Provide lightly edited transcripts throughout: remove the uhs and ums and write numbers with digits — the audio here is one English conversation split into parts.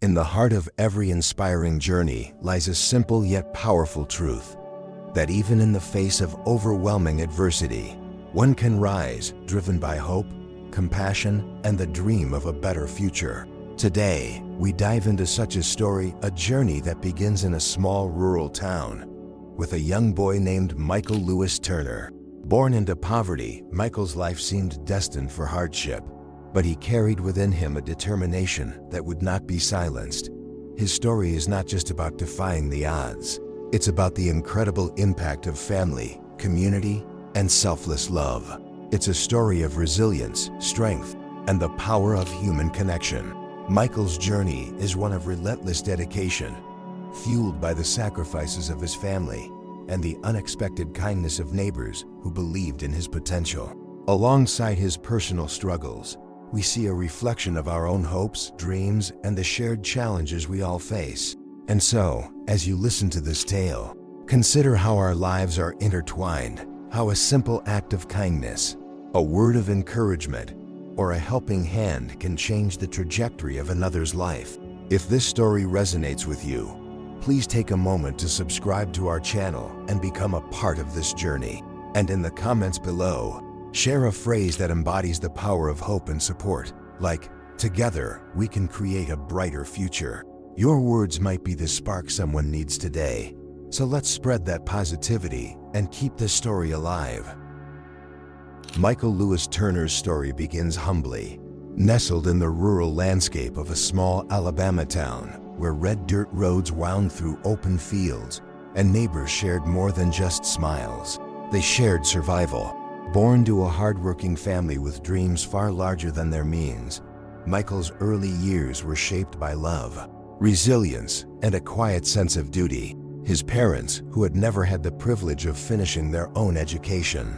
In the heart of every inspiring journey lies a simple yet powerful truth, that even in the face of overwhelming adversity, one can rise, driven by hope, compassion, and the dream of a better future. Today, we dive into such a story, a journey that begins in a small rural town, with a young boy named Michael Lewis Turner. Born into poverty, Michael's life seemed destined for hardship, but he carried within him a determination that would not be silenced. His story is not just about defying the odds. It's about the incredible impact of family, community, and selfless love. It's a story of resilience, strength, and the power of human connection. Michael's journey is one of relentless dedication, fueled by the sacrifices of his family and the unexpected kindness of neighbors who believed in his potential. Alongside his personal struggles, we see a reflection of our own hopes, dreams, and the shared challenges we all face. And so, as you listen to this tale, consider how our lives are intertwined, how a simple act of kindness, a word of encouragement, or a helping hand can change the trajectory of another's life. If this story resonates with you, please take a moment to subscribe to our channel and become a part of this journey. And in the comments below, share a phrase that embodies the power of hope and support, like, "Together, we can create a brighter future." Your words might be the spark someone needs today. So let's spread that positivity and keep this story alive. Michael Lewis Turner's story begins humbly, nestled in the rural landscape of a small Alabama town, where red dirt roads wound through open fields, and neighbors shared more than just smiles. They shared survival. Born to a hardworking family with dreams far larger than their means, Michael's early years were shaped by love, resilience, and a quiet sense of duty. His parents, who had never had the privilege of finishing their own education,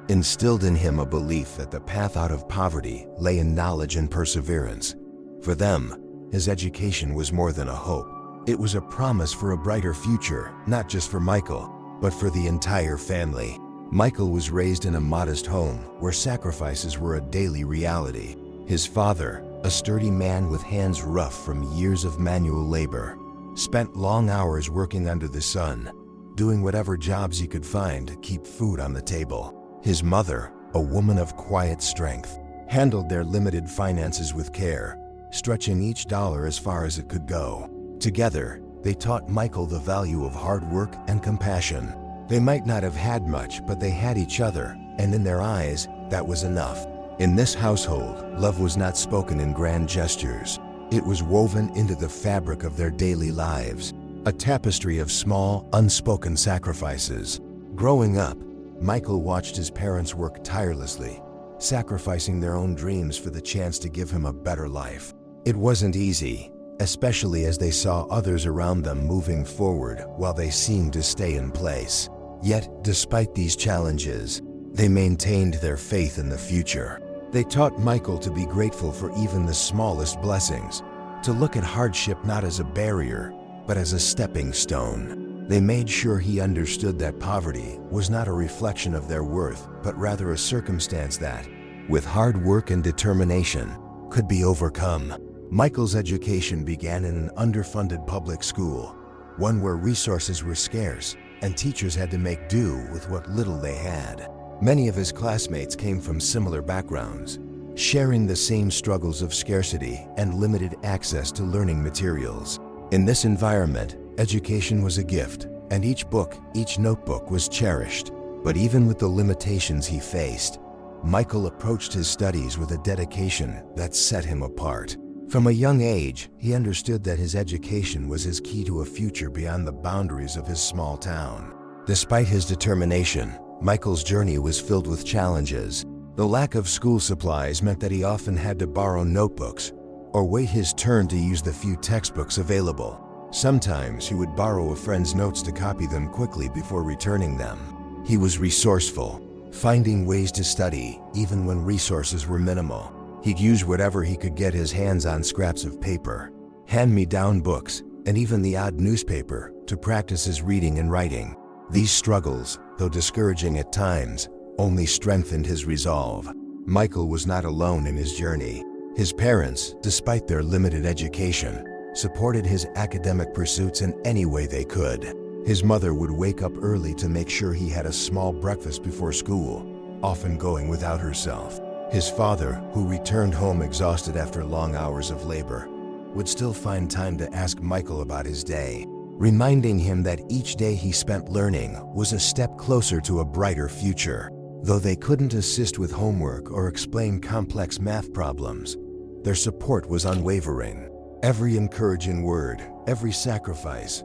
instilled in him a belief that the path out of poverty lay in knowledge and perseverance. For them, his education was more than a hope. It was a promise for a brighter future, not just for Michael, but for the entire family. Michael was raised in a modest home where sacrifices were a daily reality. His father, a sturdy man with hands rough from years of manual labor, spent long hours working under the sun, doing whatever jobs he could find to keep food on the table. His mother, a woman of quiet strength, handled their limited finances with care, stretching each dollar as far as it could go. Together, they taught Michael the value of hard work and compassion. They might not have had much, but they had each other, and in their eyes, that was enough. In this household, love was not spoken in grand gestures. It was woven into the fabric of their daily lives, a tapestry of small, unspoken sacrifices. Growing up, Michael watched his parents work tirelessly, sacrificing their own dreams for the chance to give him a better life. It wasn't easy, especially as they saw others around them moving forward while they seemed to stay in place. Yet, despite these challenges, they maintained their faith in the future. They taught Michael to be grateful for even the smallest blessings, to look at hardship not as a barrier, but as a stepping stone. They made sure he understood that poverty was not a reflection of their worth, but rather a circumstance that, with hard work and determination, could be overcome. Michael's education began in an underfunded public school, one where resources were scarce and teachers had to make do with what little they had. Many of his classmates came from similar backgrounds, sharing the same struggles of scarcity and limited access to learning materials. In this environment, education was a gift, and each book, each notebook was cherished. But even with the limitations he faced, Michael approached his studies with a dedication that set him apart. From a young age, he understood that his education was his key to a future beyond the boundaries of his small town. Despite his determination, Michael's journey was filled with challenges. The lack of school supplies meant that he often had to borrow notebooks or wait his turn to use the few textbooks available. Sometimes he would borrow a friend's notes to copy them quickly before returning them. He was resourceful, finding ways to study even when resources were minimal. He'd use whatever he could get his hands on: scraps of paper, hand-me-down books, and even the odd newspaper to practice his reading and writing. These struggles, though discouraging at times, only strengthened his resolve. Michael was not alone in his journey. His parents, despite their limited education, supported his academic pursuits in any way they could. His mother would wake up early to make sure he had a small breakfast before school, often going without herself. His father, who returned home exhausted after long hours of labor, would still find time to ask Michael about his day, reminding him that each day he spent learning was a step closer to a brighter future. Though they couldn't assist with homework or explain complex math problems, their support was unwavering. Every encouraging word, every sacrifice,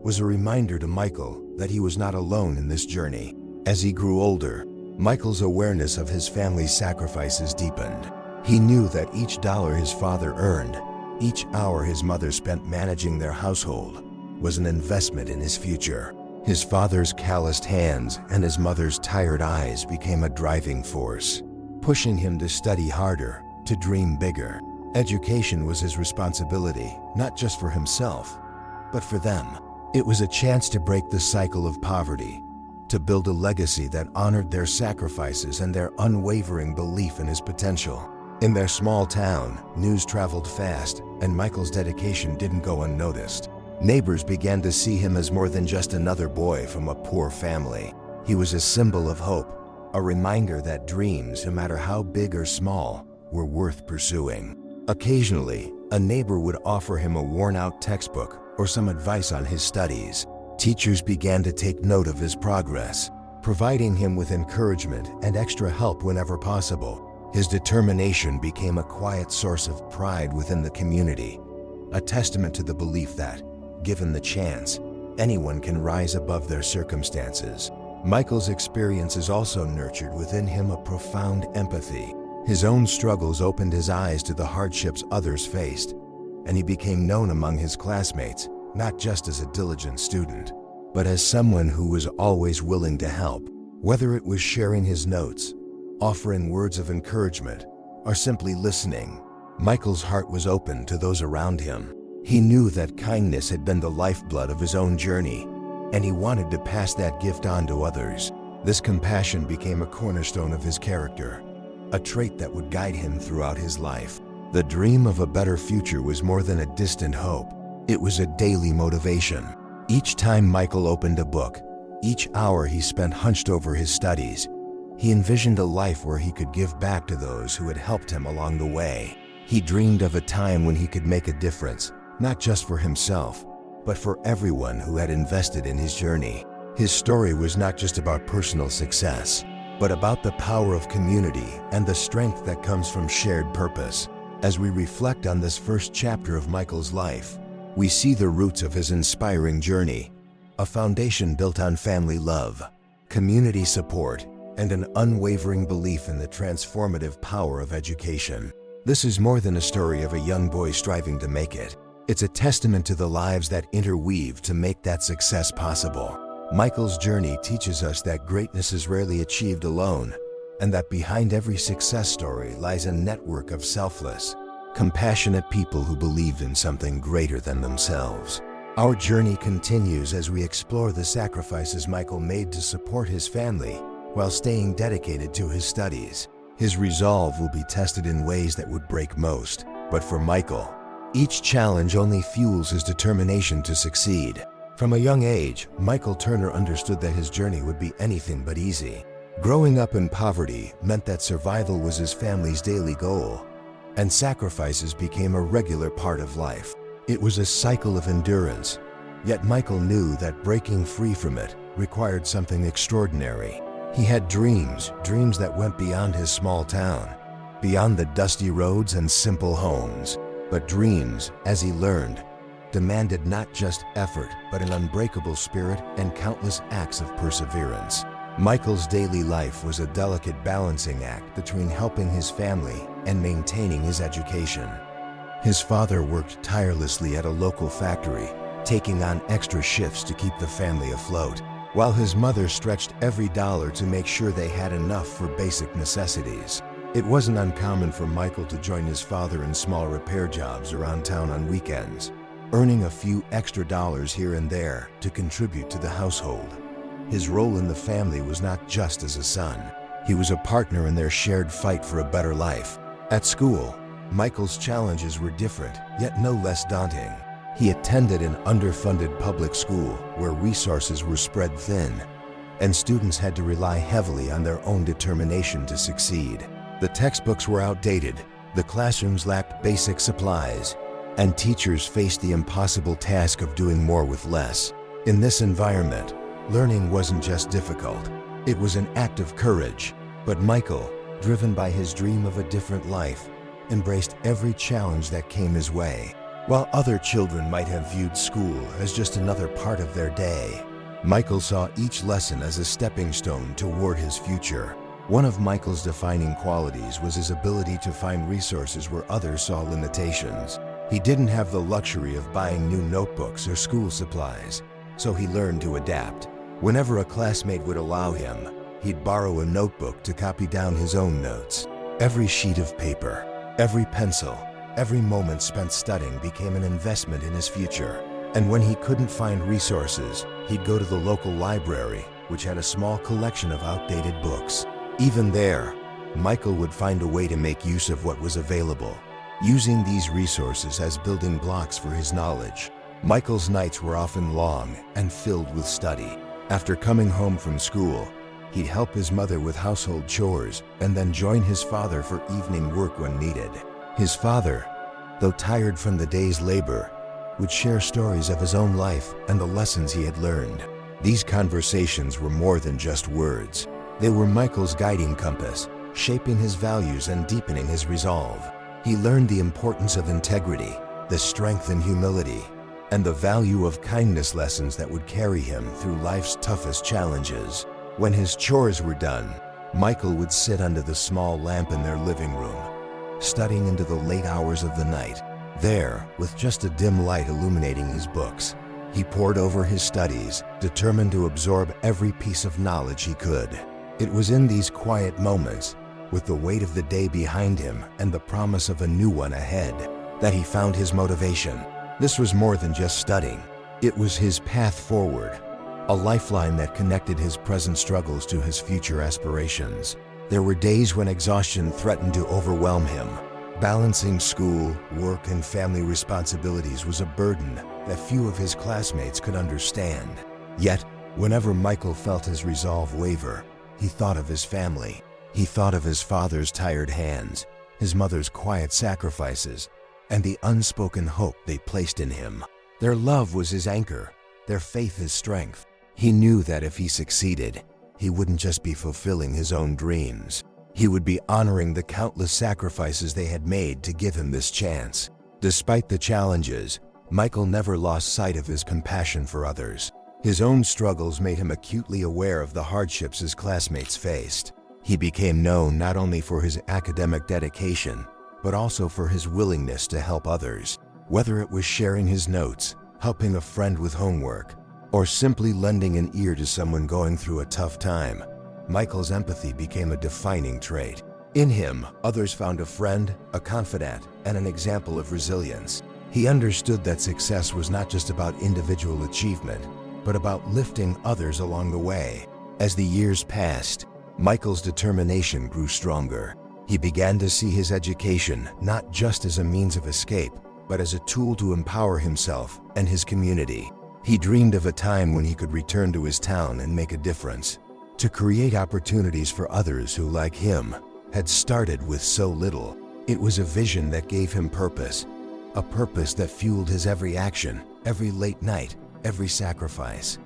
was a reminder to Michael that he was not alone in this journey. As he grew older, Michael's awareness of his family's sacrifices deepened. He knew that each dollar his father earned, each hour his mother spent managing their household, was an investment in his future. His father's calloused hands and his mother's tired eyes became a driving force, pushing him to study harder, to dream bigger. Education was his responsibility, not just for himself, but for them. It was a chance to break the cycle of poverty, to build a legacy that honored their sacrifices and their unwavering belief in his potential. In their small town, news traveled fast, and Michael's dedication didn't go unnoticed. Neighbors began to see him as more than just another boy from a poor family. He was a symbol of hope, a reminder that dreams, no matter how big or small, were worth pursuing. Occasionally, a neighbor would offer him a worn-out textbook or some advice on his studies. Teachers began to take note of his progress, providing him with encouragement and extra help whenever possible. His determination became a quiet source of pride within the community, a testament to the belief that, given the chance, anyone can rise above their circumstances. Michael's experiences also nurtured within him a profound empathy. His own struggles opened his eyes to the hardships others faced, and he became known among his classmates, not just as a diligent student, but as someone who was always willing to help. Whether it was sharing his notes, offering words of encouragement, or simply listening, Michael's heart was open to those around him. He knew that kindness had been the lifeblood of his own journey, and he wanted to pass that gift on to others. This compassion became a cornerstone of his character, a trait that would guide him throughout his life. The dream of a better future was more than a distant hope. It was a daily motivation. Each time Michael opened a book, each hour he spent hunched over his studies, he envisioned a life where he could give back to those who had helped him along the way. He dreamed of a time when he could make a difference, not just for himself, but for everyone who had invested in his journey. His story was not just about personal success, but about the power of community and the strength that comes from shared purpose. As we reflect on this first chapter of Michael's life, we see the roots of his inspiring journey, a foundation built on family love, community support, and an unwavering belief in the transformative power of education. This is more than a story of a young boy striving to make it. It's a testament to the lives that interweave to make that success possible. Michael's journey teaches us that greatness is rarely achieved alone, and that behind every success story lies a network of selfless, compassionate people who believed in something greater than themselves. Our journey continues as we explore the sacrifices Michael made to support his family while staying dedicated to his studies. His resolve will be tested in ways that would break most, but for Michael, each challenge only fuels his determination to succeed. From a young age, Michael Turner understood that his journey would be anything but easy. Growing up in poverty meant that survival was his family's daily goal, and sacrifices became a regular part of life. It was a cycle of endurance, yet Michael knew that breaking free from it required something extraordinary. He had dreams that went beyond his small town, beyond the dusty roads and simple homes. But dreams, as he learned, demanded not just effort, but an unbreakable spirit and countless acts of perseverance. Michael's daily life was a delicate balancing act between helping his family and maintaining his education. His father worked tirelessly at a local factory, taking on extra shifts to keep the family afloat, while his mother stretched every dollar to make sure they had enough for basic necessities. It wasn't uncommon for Michael to join his father in small repair jobs around town on weekends, earning a few extra dollars here and there to contribute to the household. His role in the family was not just as a son. He was a partner in their shared fight for a better life. At school, Michael's challenges were different, yet no less daunting. He attended an underfunded public school where resources were spread thin, and students had to rely heavily on their own determination to succeed. The textbooks were outdated, the classrooms lacked basic supplies, and teachers faced the impossible task of doing more with less. In this environment, learning wasn't just difficult, it was an act of courage. But Michael, driven by his dream of a different life, embraced every challenge that came his way. While other children might have viewed school as just another part of their day, Michael saw each lesson as a stepping stone toward his future. One of Michael's defining qualities was his ability to find resources where others saw limitations. He didn't have the luxury of buying new notebooks or school supplies, so he learned to adapt. Whenever a classmate would allow him, he'd borrow a notebook to copy down his own notes. Every sheet of paper, every pencil, every moment spent studying became an investment in his future. And when he couldn't find resources, he'd go to the local library, which had a small collection of outdated books. Even there, Michael would find a way to make use of what was available, using these resources as building blocks for his knowledge. Michael's nights were often long and filled with study. After coming home from school, he'd help his mother with household chores and then join his father for evening work when needed. His father, though tired from the day's labor, would share stories of his own life and the lessons he had learned. These conversations were more than just words. They were Michael's guiding compass, shaping his values and deepening his resolve. He learned the importance of integrity, the strength and humility, and the value of kindness, lessons that would carry him through life's toughest challenges. When his chores were done, Michael would sit under the small lamp in their living room, studying into the late hours of the night. There, with just a dim light illuminating his books, he pored over his studies, determined to absorb every piece of knowledge he could. It was in these quiet moments, with the weight of the day behind him and the promise of a new one ahead, that he found his motivation. This was more than just studying. It was his path forward, a lifeline that connected his present struggles to his future aspirations. There were days when exhaustion threatened to overwhelm him. Balancing school, work, and family responsibilities was a burden that few of his classmates could understand. Yet, whenever Michael felt his resolve waver, he thought of his family. He thought of his father's tired hands, his mother's quiet sacrifices, and the unspoken hope they placed in him. Their love was his anchor, their faith his strength. He knew that if he succeeded, he wouldn't just be fulfilling his own dreams. He would be honoring the countless sacrifices they had made to give him this chance. Despite the challenges, Michael never lost sight of his compassion for others. His own struggles made him acutely aware of the hardships his classmates faced. He became known not only for his academic dedication, but also for his willingness to help others. Whether it was sharing his notes, helping a friend with homework, or simply lending an ear to someone going through a tough time, Michael's empathy became a defining trait. In him, others found a friend, a confidant, and an example of resilience. He understood that success was not just about individual achievement, but about lifting others along the way. As the years passed, Michael's determination grew stronger. He began to see his education not just as a means of escape, but as a tool to empower himself and his community. He dreamed of a time when he could return to his town and make a difference, to create opportunities for others who, like him, had started with so little. It was a vision that gave him purpose, a purpose that fueled his every action, every late night, every sacrifice.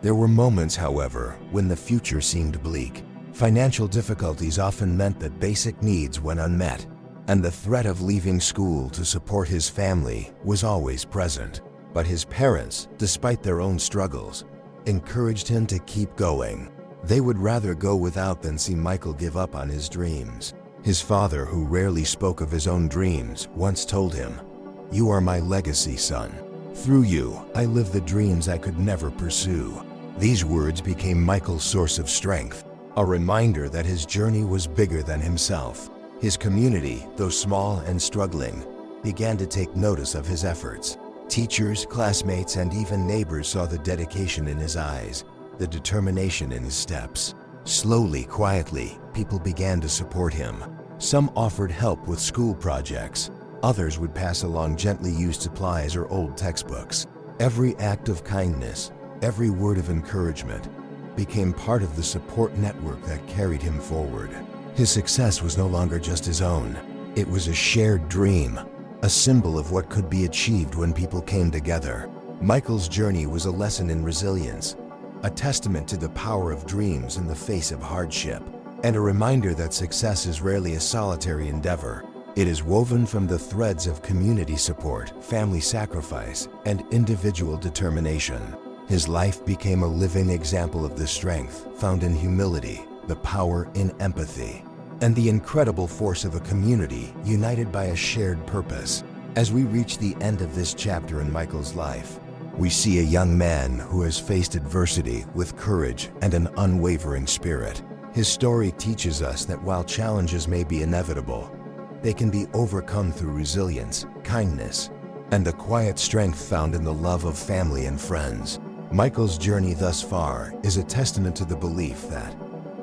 There were moments, however, when the future seemed bleak. Financial difficulties often meant that basic needs went unmet, and the threat of leaving school to support his family was always present. But his parents, despite their own struggles, encouraged him to keep going. They would rather go without than see Michael give up on his dreams. His father, who rarely spoke of his own dreams, once told him, "You are my legacy, son. Through you, I live the dreams I could never pursue." These words became Michael's source of strength, a reminder that his journey was bigger than himself. His community, though small and struggling, began to take notice of his efforts. Teachers, classmates, and even neighbors saw the dedication in his eyes, the determination in his steps. Slowly, quietly, people began to support him. Some offered help with school projects, Others would pass along gently used supplies or old textbooks. Every act of kindness, every word of encouragement, became part of the support network that carried him forward. His success was no longer just his own. It was a shared dream, a symbol of what could be achieved when people came together. Michael's journey was a lesson in resilience, a testament to the power of dreams in the face of hardship, and a reminder that success is rarely a solitary endeavor. It is woven from the threads of community support, family sacrifice, and individual determination. His life became a living example of the strength found in humility, the power in empathy, and the incredible force of a community united by a shared purpose. As we reach the end of this chapter in Michael's life, we see a young man who has faced adversity with courage and an unwavering spirit. His story teaches us that while challenges may be inevitable, they can be overcome through resilience, kindness, and the quiet strength found in the love of family and friends. Michael's journey thus far is a testament to the belief that,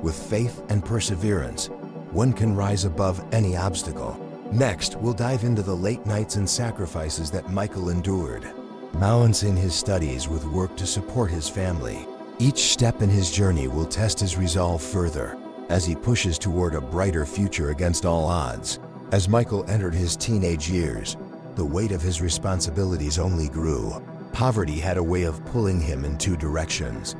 with faith and perseverance, one can rise above any obstacle. Next, we'll dive into the late nights and sacrifices that Michael endured, balancing his studies with work to support his family. Each step in his journey will test his resolve further as he pushes toward a brighter future against all odds. As Michael entered his teenage years, the weight of his responsibilities only grew. Poverty had a way of pulling him in two directions.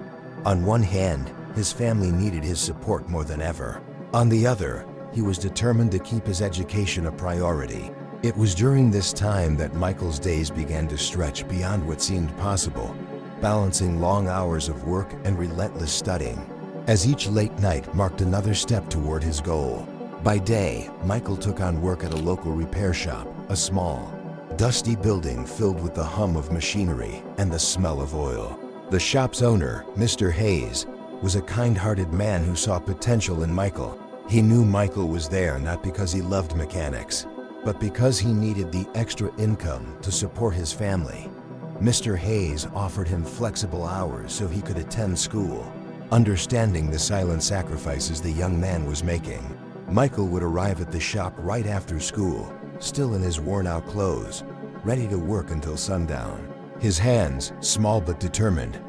On one hand, his family needed his support more than ever. On the other, he was determined to keep his education a priority. It was during this time that Michael's days began to stretch beyond what seemed possible, balancing long hours of work and relentless studying, as each late night marked another step toward his goal. By day, Michael took on work at a local repair shop, a small, dusty building filled with the hum of machinery and the smell of oil. The shop's owner, Mr. Hayes, was a kind-hearted man who saw potential in Michael. He knew Michael was there not because he loved mechanics, but because he needed the extra income to support his family. Mr. Hayes offered him flexible hours so he could attend school. Understanding the silent sacrifices the young man was making, Michael would arrive at the shop right after school, still in his worn-out clothes, ready to work until sundown. His hands, small but determined,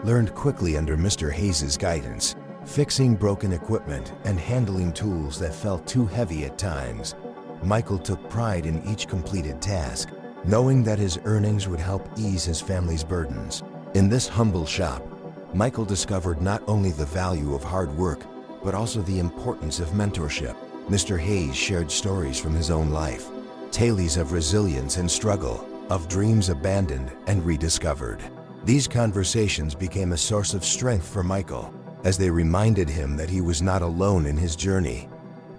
learned quickly under Mr. Hayes' guidance, fixing broken equipment and handling tools that felt too heavy at times. Michael took pride in each completed task, knowing that his earnings would help ease his family's burdens. In this humble shop, Michael discovered not only the value of hard work, but also the importance of mentorship. Mr. Hayes shared stories from his own life, tales of resilience and struggle, of dreams abandoned and rediscovered. These conversations became a source of strength for Michael, as they reminded him that he was not alone in his journey.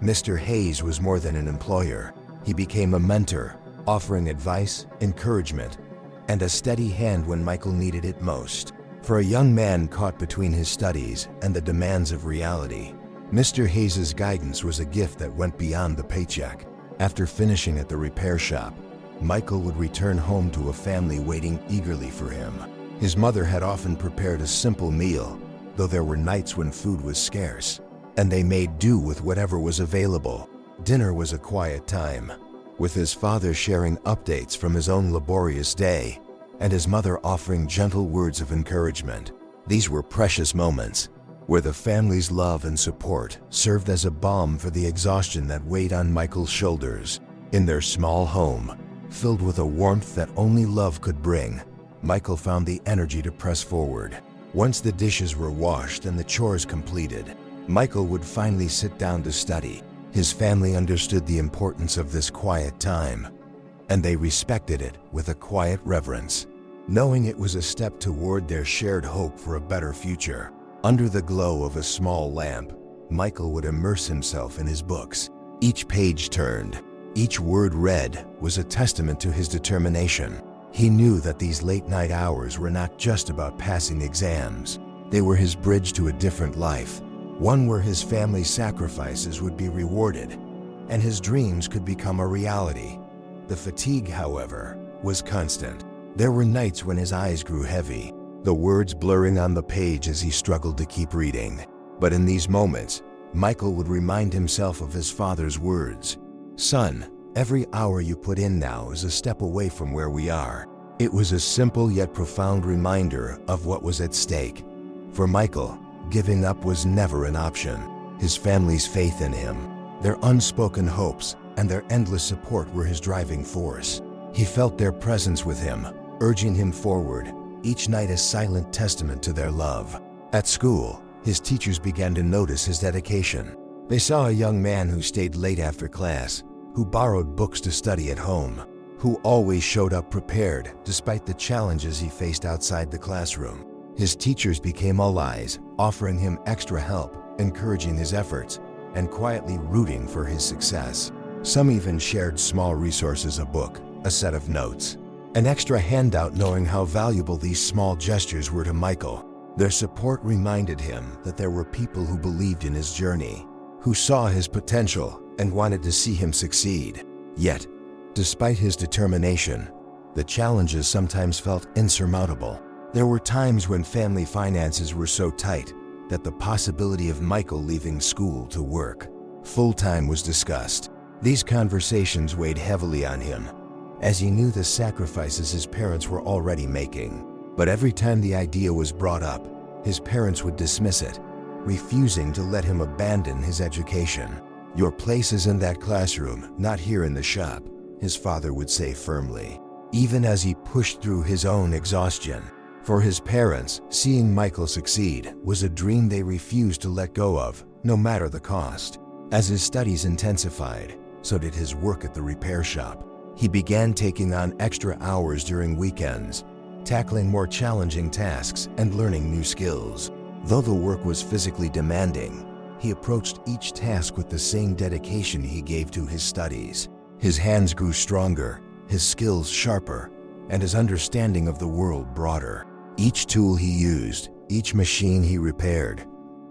Mr. Hayes was more than an employer. He became a mentor, offering advice, encouragement, and a steady hand when Michael needed it most. For a young man caught between his studies and the demands of reality, Mr. Hayes' guidance was a gift that went beyond the paycheck. After finishing at the repair shop, Michael would return home to a family waiting eagerly for him. His mother had often prepared a simple meal, though there were nights when food was scarce, and they made do with whatever was available. Dinner was a quiet time, with his father sharing updates from his own laborious day, and his mother offering gentle words of encouragement. These were precious moments, where the family's love and support served as a balm for the exhaustion that weighed on Michael's shoulders. In their small home, filled with a warmth that only love could bring, Michael found the energy to press forward. Once the dishes were washed and the chores completed, Michael would finally sit down to study. His family understood the importance of this quiet time, and they respected it with a quiet reverence, knowing it was a step toward their shared hope for a better future. Under the glow of a small lamp, Michael would immerse himself in his books. Each page turned, each word read was a testament to his determination. He knew that these late-night hours were not just about passing exams. They were his bridge to a different life, one where his family's sacrifices would be rewarded and his dreams could become a reality. The fatigue, however, was constant. There were nights when his eyes grew heavy, the words blurring on the page as he struggled to keep reading. But in these moments, Michael would remind himself of his father's words, "Son, Every hour you put in now is a step away from where we are." It was a simple yet profound reminder of what was at stake. For Michael, giving up was never an option. His family's faith in him, their unspoken hopes, and their endless support were his driving force. He felt their presence with him, urging him forward, each night a silent testament to their love. At school, his teachers began to notice his dedication. They saw a young man who stayed late after class, who borrowed books to study at home, who always showed up prepared despite the challenges he faced outside the classroom. His teachers became allies, offering him extra help, encouraging his efforts, and quietly rooting for his success. Some even shared small resources: a book, a set of notes, an extra handout, knowing how valuable these small gestures were to Michael. Their support reminded him that there were people who believed in his journey, who saw his potential and wanted to see him succeed. Yet, despite his determination, the challenges sometimes felt insurmountable. There were times when family finances were so tight that the possibility of Michael leaving school to work full-time was discussed. These conversations weighed heavily on him, as he knew the sacrifices his parents were already making. But every time the idea was brought up, his parents would dismiss it, refusing to let him abandon his education. "Your place is in that classroom, not here in the shop," his father would say firmly, even as he pushed through his own exhaustion. For his parents, seeing Michael succeed was a dream they refused to let go of, no matter the cost. As his studies intensified, so did his work at the repair shop. He began taking on extra hours during weekends, tackling more challenging tasks and learning new skills. Though the work was physically demanding, he approached each task with the same dedication he gave to his studies. His hands grew stronger, his skills sharper, and his understanding of the world broader. Each tool he used, each machine he repaired,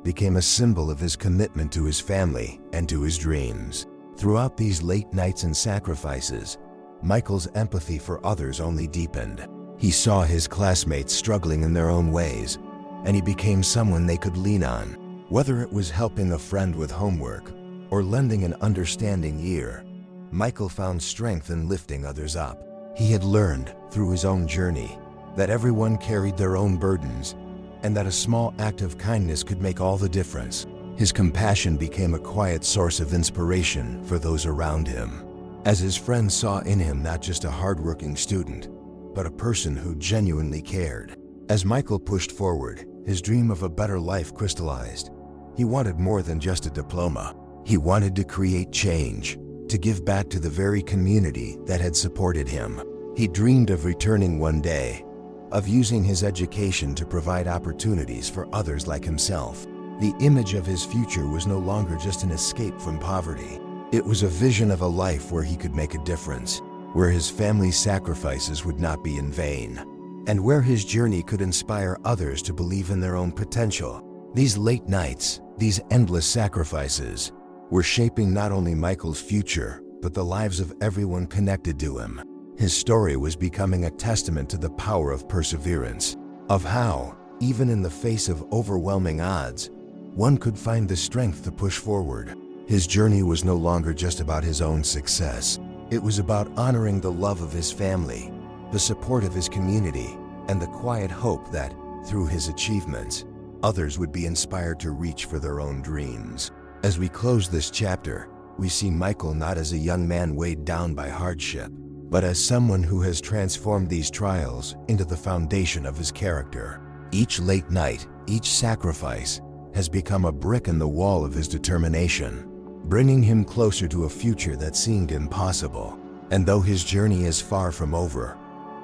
became a symbol of his commitment to his family and to his dreams. Throughout these late nights and sacrifices, Michael's empathy for others only deepened. He saw his classmates struggling in their own ways, and he became someone they could lean on. Whether it was helping a friend with homework or lending an understanding ear, Michael found strength in lifting others up. He had learned, through his own journey, that everyone carried their own burdens, and that a small act of kindness could make all the difference. His compassion became a quiet source of inspiration for those around him, as his friends saw in him not just a hardworking student, but a person who genuinely cared. As Michael pushed forward, his dream of a better life crystallized. He wanted more than just a diploma. He wanted to create change, to give back to the very community that had supported him. He dreamed of returning one day, of using his education to provide opportunities for others like himself. The image of his future was no longer just an escape from poverty. It was a vision of a life where he could make a difference, where his family's sacrifices would not be in vain, and where his journey could inspire others to believe in their own potential. These late nights, these endless sacrifices, were shaping not only Michael's future, but the lives of everyone connected to him. His story was becoming a testament to the power of perseverance, of how, even in the face of overwhelming odds, one could find the strength to push forward. His journey was no longer just about his own success. It was about honoring the love of his family, the support of his community, and the quiet hope that, through his achievements, others would be inspired to reach for their own dreams. As we close this chapter, we see Michael not as a young man weighed down by hardship, but as someone who has transformed these trials into the foundation of his character. Each late night, each sacrifice, has become a brick in the wall of his determination, bringing him closer to a future that seemed impossible. And though his journey is far from over,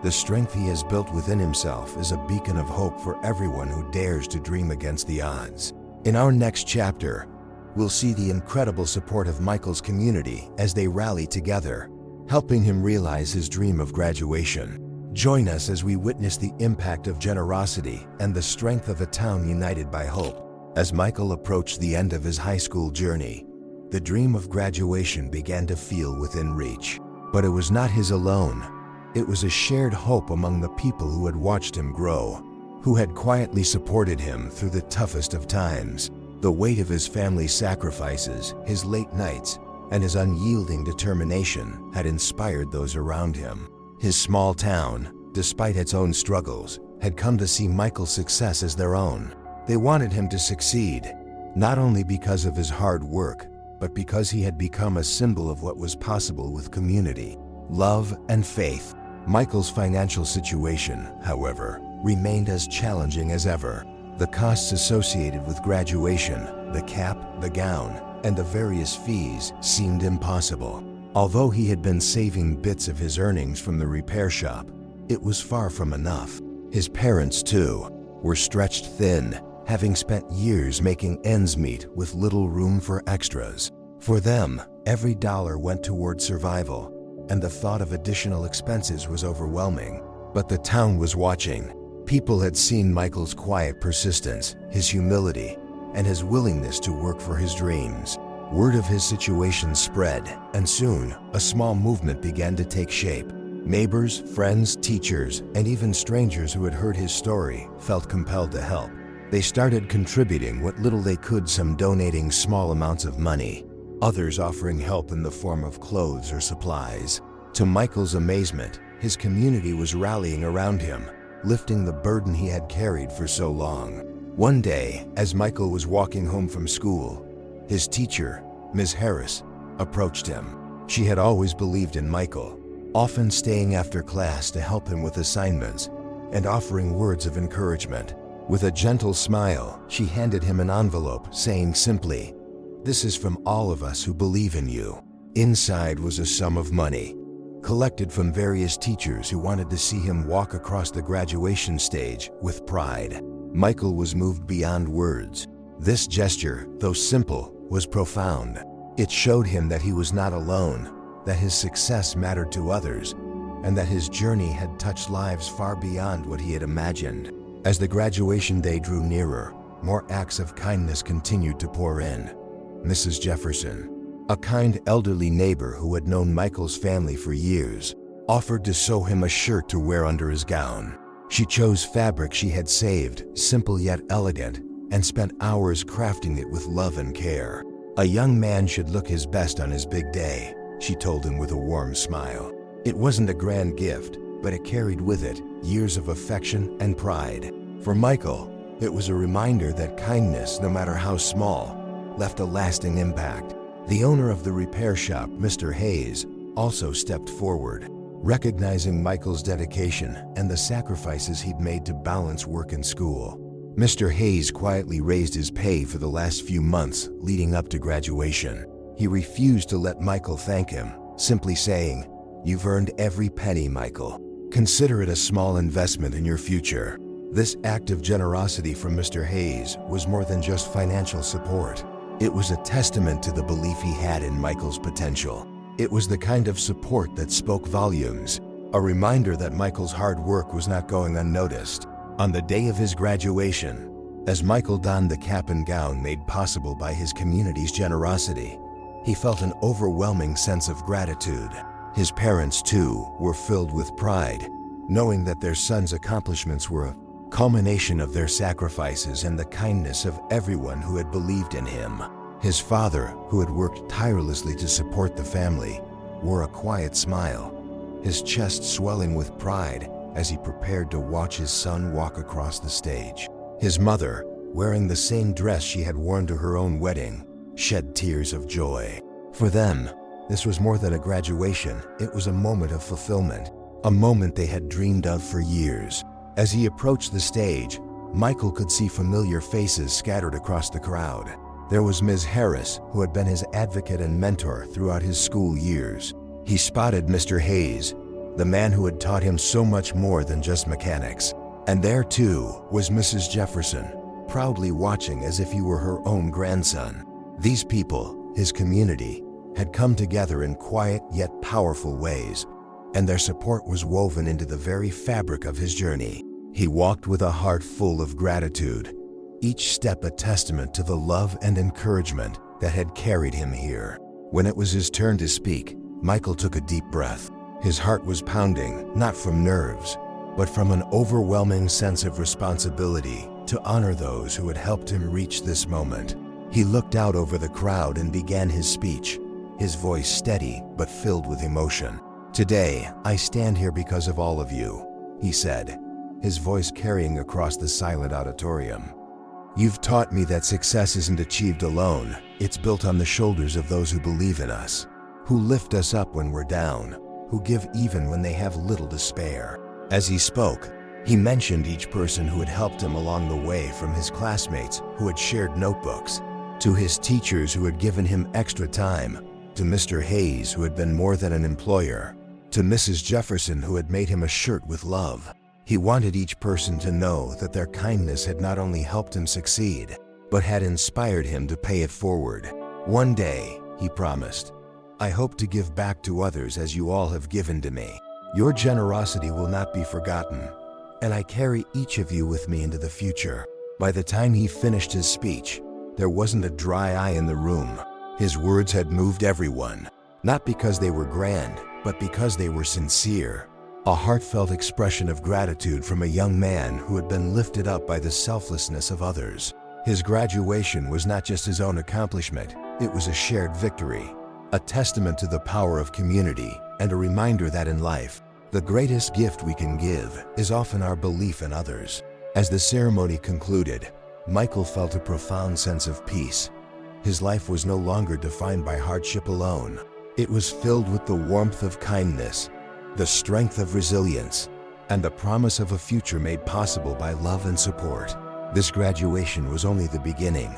the strength he has built within himself is a beacon of hope for everyone who dares to dream against the odds. In our next chapter, we'll see the incredible support of Michael's community as they rally together, helping him realize his dream of graduation. Join us as we witness the impact of generosity and the strength of a town united by hope. As Michael approached the end of his high school journey, the dream of graduation began to feel within reach. But it was not his alone. It was a shared hope among the people who had watched him grow, who had quietly supported him through the toughest of times. The weight of his family's sacrifices, his late nights, and his unyielding determination had inspired those around him. His small town, despite its own struggles, had come to see Michael's success as their own. They wanted him to succeed, not only because of his hard work, but because he had become a symbol of what was possible with community, love, and faith. Michael's financial situation, however, remained as challenging as ever. The costs associated with graduation, the cap, the gown, and the various fees seemed impossible. Although he had been saving bits of his earnings from the repair shop, it was far from enough. His parents, too, were stretched thin, having spent years making ends meet with little room for extras. For them, every dollar went toward survival, and the thought of additional expenses was overwhelming. But the town was watching. People had seen Michael's quiet persistence, his humility, and his willingness to work for his dreams. Word of his situation spread, and soon, a small movement began to take shape. Neighbors, friends, teachers, and even strangers who had heard his story felt compelled to help. They started contributing what little they could, some donating small amounts of money, others offering help in the form of clothes or supplies. To Michael's amazement, his community was rallying around him, lifting the burden he had carried for so long. One day, as Michael was walking home from school, his teacher, Ms. Harris, approached him. She had always believed in Michael, often staying after class to help him with assignments and offering words of encouragement. With a gentle smile, she handed him an envelope, saying simply, "This is from all of us who believe in you." Inside was a sum of money, collected from various teachers who wanted to see him walk across the graduation stage with pride. Michael was moved beyond words. This gesture, though simple, was profound. It showed him that he was not alone, that his success mattered to others, and that his journey had touched lives far beyond what he had imagined. As the graduation day drew nearer, more acts of kindness continued to pour in. Mrs. Jefferson, a kind elderly neighbor who had known Michael's family for years, offered to sew him a shirt to wear under his gown. She chose fabric she had saved, simple yet elegant, and spent hours crafting it with love and care. A young man should look his best on his big day, she told him with a warm smile. It wasn't a grand gift, but it carried with it years of affection and pride. For Michael, it was a reminder that kindness, no matter how small, left a lasting impact. The owner of the repair shop, Mr. Hayes, also stepped forward, recognizing Michael's dedication and the sacrifices he'd made to balance work and school. Mr. Hayes quietly raised his pay for the last few months leading up to graduation. He refused to let Michael thank him, simply saying, "You've earned every penny, Michael. Consider it a small investment in your future." This act of generosity from Mr. Hayes was more than just financial support. It was a testament to the belief he had in Michael's potential. It was the kind of support that spoke volumes, a reminder that Michael's hard work was not going unnoticed. On the day of his graduation, as Michael donned the cap and gown made possible by his community's generosity, he felt an overwhelming sense of gratitude. His parents, too, were filled with pride, knowing that their son's accomplishments were a culmination of their sacrifices and the kindness of everyone who had believed in him. His father, who had worked tirelessly to support the family, wore a quiet smile, his chest swelling with pride as he prepared to watch his son walk across the stage. His mother, wearing the same dress she had worn to her own wedding, shed tears of joy. For them, this was more than a graduation, it was a moment of fulfillment, a moment they had dreamed of for years. As he approached the stage, Michael could see familiar faces scattered across the crowd. There was Ms. Harris, who had been his advocate and mentor throughout his school years. He spotted Mr. Hayes, the man who had taught him so much more than just mechanics. And there, too, was Mrs. Jefferson, proudly watching as if he were her own grandson. These people, his community, had come together in quiet yet powerful ways, and their support was woven into the very fabric of his journey. He walked with a heart full of gratitude, each step a testament to the love and encouragement that had carried him here. When it was his turn to speak, Michael took a deep breath. His heart was pounding, not from nerves, but from an overwhelming sense of responsibility to honor those who had helped him reach this moment. He looked out over the crowd and began his speech, his voice steady but filled with emotion. "Today, I stand here because of all of you," he said, his voice carrying across the silent auditorium. "You've taught me that success isn't achieved alone. It's built on the shoulders of those who believe in us, who lift us up when we're down, who give even when they have little to spare." As he spoke, he mentioned each person who had helped him along the way, from his classmates who had shared notebooks, to his teachers who had given him extra time, to Mr. Hayes who had been more than an employer, to Mrs. Jefferson who had made him a shirt with love. He wanted each person to know that their kindness had not only helped him succeed, but had inspired him to pay it forward. "One day," he promised, "I hope to give back to others as you all have given to me. Your generosity will not be forgotten, and I carry each of you with me into the future." By the time he finished his speech, there wasn't a dry eye in the room. His words had moved everyone, not because they were grand, but because they were sincere. A heartfelt expression of gratitude from a young man who had been lifted up by the selflessness of others. His graduation was not just his own accomplishment, it was a shared victory, a testament to the power of community, and a reminder that in life, the greatest gift we can give is often our belief in others. As the ceremony concluded, Michael felt a profound sense of peace. His life was no longer defined by hardship alone. It was filled with the warmth of kindness, the strength of resilience, and the promise of a future made possible by love and support. This graduation was only the beginning,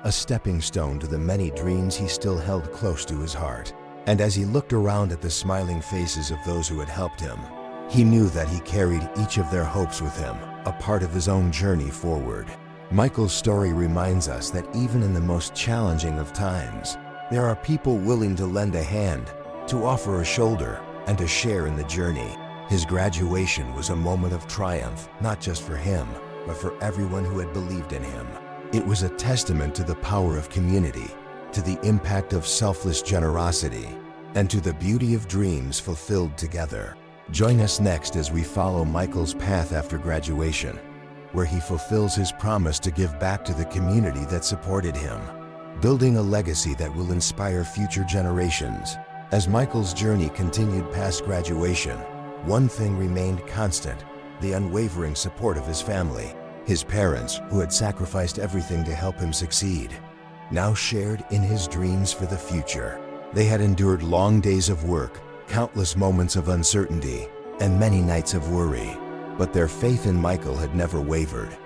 a stepping stone to the many dreams he still held close to his heart. And as he looked around at the smiling faces of those who had helped him, he knew that he carried each of their hopes with him, a part of his own journey forward. Michael's story reminds us that even in the most challenging of times, there are people willing to lend a hand, to offer a shoulder, and to share in the journey. His graduation was a moment of triumph, not just for him, but for everyone who had believed in him. It was a testament to the power of community, to the impact of selfless generosity, and to the beauty of dreams fulfilled together. Join us next as we follow Michael's path after graduation, where he fulfills his promise to give back to the community that supported him, building a legacy that will inspire future generations. As Michael's journey continued past graduation, one thing remained constant: the unwavering support of his family. His parents, who had sacrificed everything to help him succeed, now shared in his dreams for the future. They had endured long days of work, countless moments of uncertainty, and many nights of worry. But their faith in Michael had never wavered.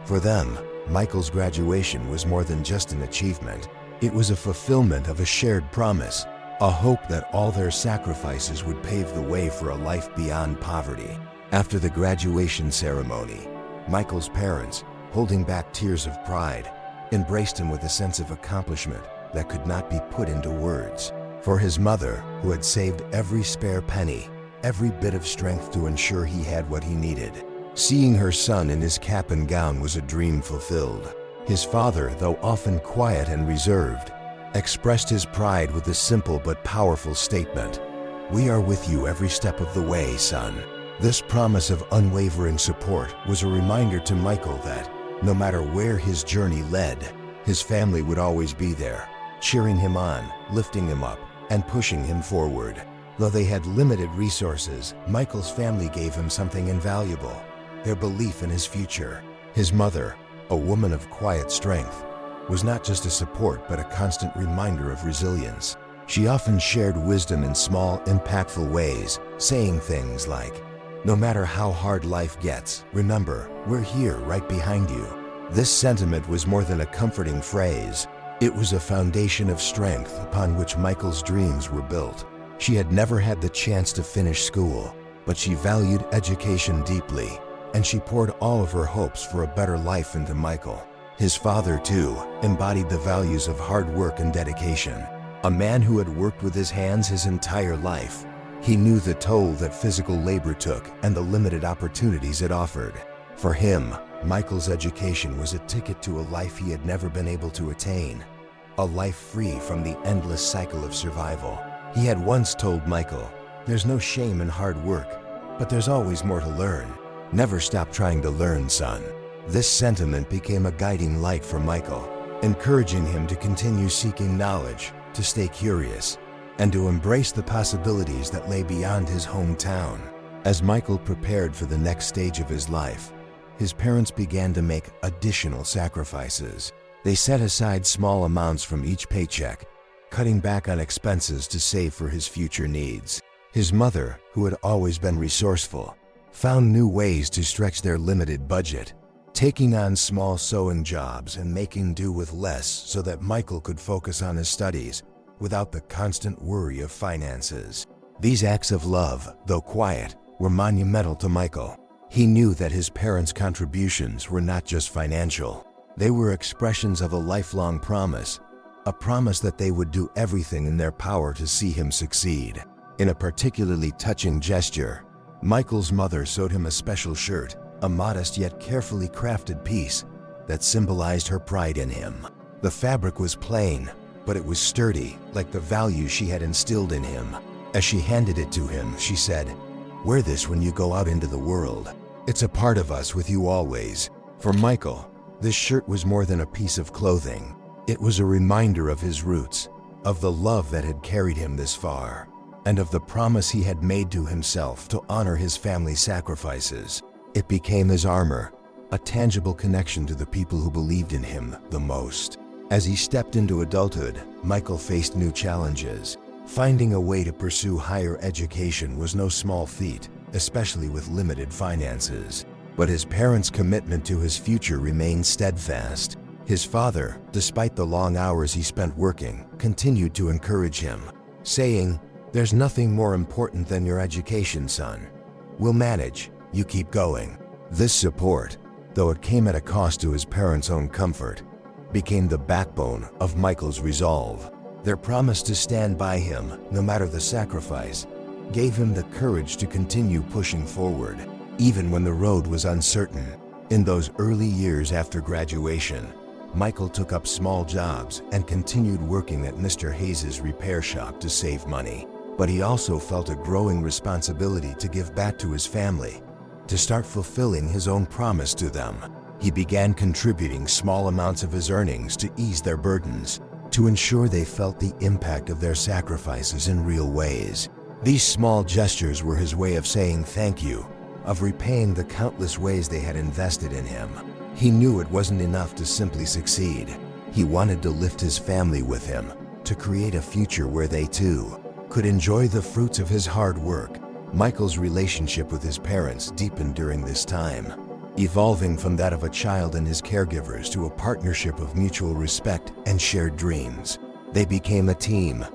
For them, Michael's graduation was more than just an achievement. It was a fulfillment of a shared promise, a hope that all their sacrifices would pave the way for a life beyond poverty. After the graduation ceremony, Michael's parents, holding back tears of pride, embraced him with a sense of accomplishment that could not be put into words. For his mother, who had saved every spare penny, every bit of strength to ensure he had what he needed, seeing her son in his cap and gown was a dream fulfilled. His father, though often quiet and reserved, expressed his pride with a simple but powerful statement: "We are with you every step of the way, son." This promise of unwavering support was a reminder to Michael that, no matter where his journey led, his family would always be there, cheering him on, lifting him up, and pushing him forward. Though they had limited resources, Michael's family gave him something invaluable: their belief in his future. His mother, a woman of quiet strength, was not just a support but a constant reminder of resilience. She often shared wisdom in small, impactful ways, saying things like, "No matter how hard life gets, remember, we're here right behind you." This sentiment was more than a comforting phrase. It was a foundation of strength upon which Michael's dreams were built. She had never had the chance to finish school, but she valued education deeply, and she poured all of her hopes for a better life into Michael. His father, too, embodied the values of hard work and dedication. A man who had worked with his hands his entire life, he knew the toll that physical labor took and the limited opportunities it offered. For him, Michael's education was a ticket to a life he had never been able to attain, a life free from the endless cycle of survival. He had once told Michael, "There's no shame in hard work, but there's always more to learn. Never stop trying to learn, son." This sentiment became a guiding light for Michael, encouraging him to continue seeking knowledge, to stay curious, and to embrace the possibilities that lay beyond his hometown. As Michael prepared for the next stage of his life, his parents began to make additional sacrifices. They set aside small amounts from each paycheck, cutting back on expenses to save for his future needs. His mother, who had always been resourceful, found new ways to stretch their limited budget, taking on small sewing jobs and making do with less so that Michael could focus on his studies without the constant worry of finances. These acts of love, though quiet, were monumental to Michael. He knew that his parents' contributions were not just financial. They were expressions of a lifelong promise, a promise that they would do everything in their power to see him succeed. In a particularly touching gesture, Michael's mother sewed him a special shirt, a modest yet carefully crafted piece that symbolized her pride in him. The fabric was plain, but it was sturdy, like the values she had instilled in him. As she handed it to him, she said, "Wear this when you go out into the world. It's a part of us with you always." For Michael, this shirt was more than a piece of clothing. It was a reminder of his roots, of the love that had carried him this far, and of the promise he had made to himself to honor his family's sacrifices. It became his armor, a tangible connection to the people who believed in him the most. As he stepped into adulthood, Michael faced new challenges. Finding a way to pursue higher education was no small feat, especially with limited finances. But his parents' commitment to his future remained steadfast. His father, despite the long hours he spent working, continued to encourage him, saying, "There's nothing more important than your education, son. We'll manage. You keep going." This support, though it came at a cost to his parents' own comfort, became the backbone of Michael's resolve. Their promise to stand by him, no matter the sacrifice, gave him the courage to continue pushing forward, even when the road was uncertain. In those early years after graduation, Michael took up small jobs and continued working at Mr. Hayes' repair shop to save money. But he also felt a growing responsibility to give back to his family, to start fulfilling his own promise to them. He began contributing small amounts of his earnings to ease their burdens, to ensure they felt the impact of their sacrifices in real ways. These small gestures were his way of saying thank you, of repaying the countless ways they had invested in him. He knew it wasn't enough to simply succeed. He wanted to lift his family with him, to create a future where they too could enjoy the fruits of his hard work. Michael's relationship with his parents deepened during this time, evolving from that of a child and his caregivers to a partnership of mutual respect and shared dreams. They became a team,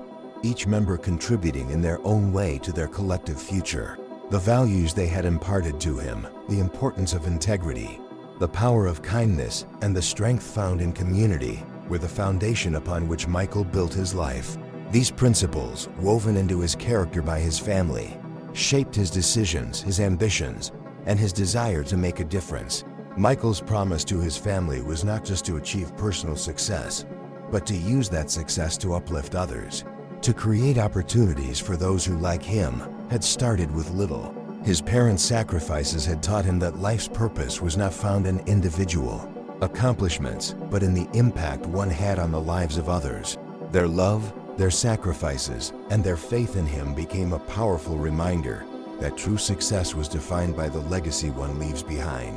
each member contributing in their own way to their collective future. The values they had imparted to him, the importance of integrity, the power of kindness, and the strength found in community were the foundation upon which Michael built his life. These principles, woven into his character by his family, shaped his decisions, his ambitions, and his desire to make a difference. Michael's promise to his family was not just to achieve personal success, but to use that success to uplift others, to create opportunities for those who, like him, had started with little. His parents' sacrifices had taught him that life's purpose was not found in individual accomplishments, but in the impact one had on the lives of others. Their love, their sacrifices, and their faith in him became a powerful reminder that true success was defined by the legacy one leaves behind,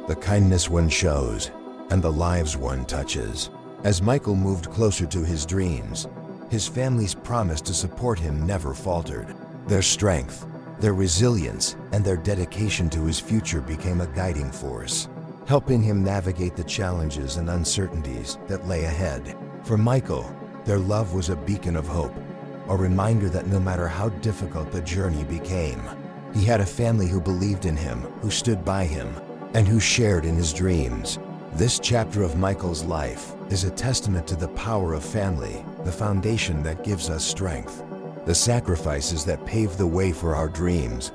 the kindness one shows, and the lives one touches. As Michael moved closer to his dreams, his family's promise to support him never faltered. Their strength, their resilience, and their dedication to his future became a guiding force, helping him navigate the challenges and uncertainties that lay ahead. For Michael, their love was a beacon of hope, a reminder that no matter how difficult the journey became, he had a family who believed in him, who stood by him, and who shared in his dreams. This chapter of Michael's life is a testament to the power of family, the foundation that gives us strength, the sacrifices that pave the way for our dreams,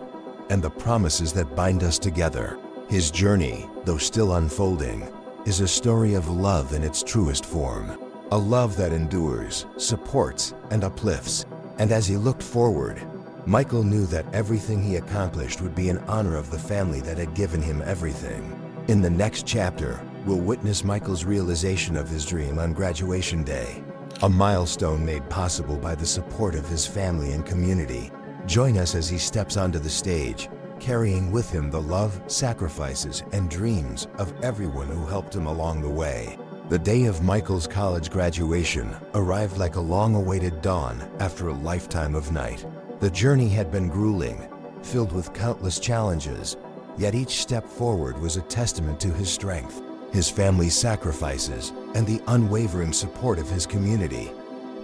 and the promises that bind us together. His journey, though still unfolding, is a story of love in its truest form, a love that endures, supports, and uplifts. And as he looked forward, Michael knew that everything he accomplished would be in honor of the family that had given him everything. In the next chapter, we'll witness Michael's realization of his dream on graduation day, a milestone made possible by the support of his family and community. Join us as he steps onto the stage, carrying with him the love, sacrifices, and dreams of everyone who helped him along the way. The day of Michael's college graduation arrived like a long-awaited dawn after a lifetime of night. The journey had been grueling, filled with countless challenges, yet each step forward was a testament to his strength, his family's sacrifices, and the unwavering support of his community.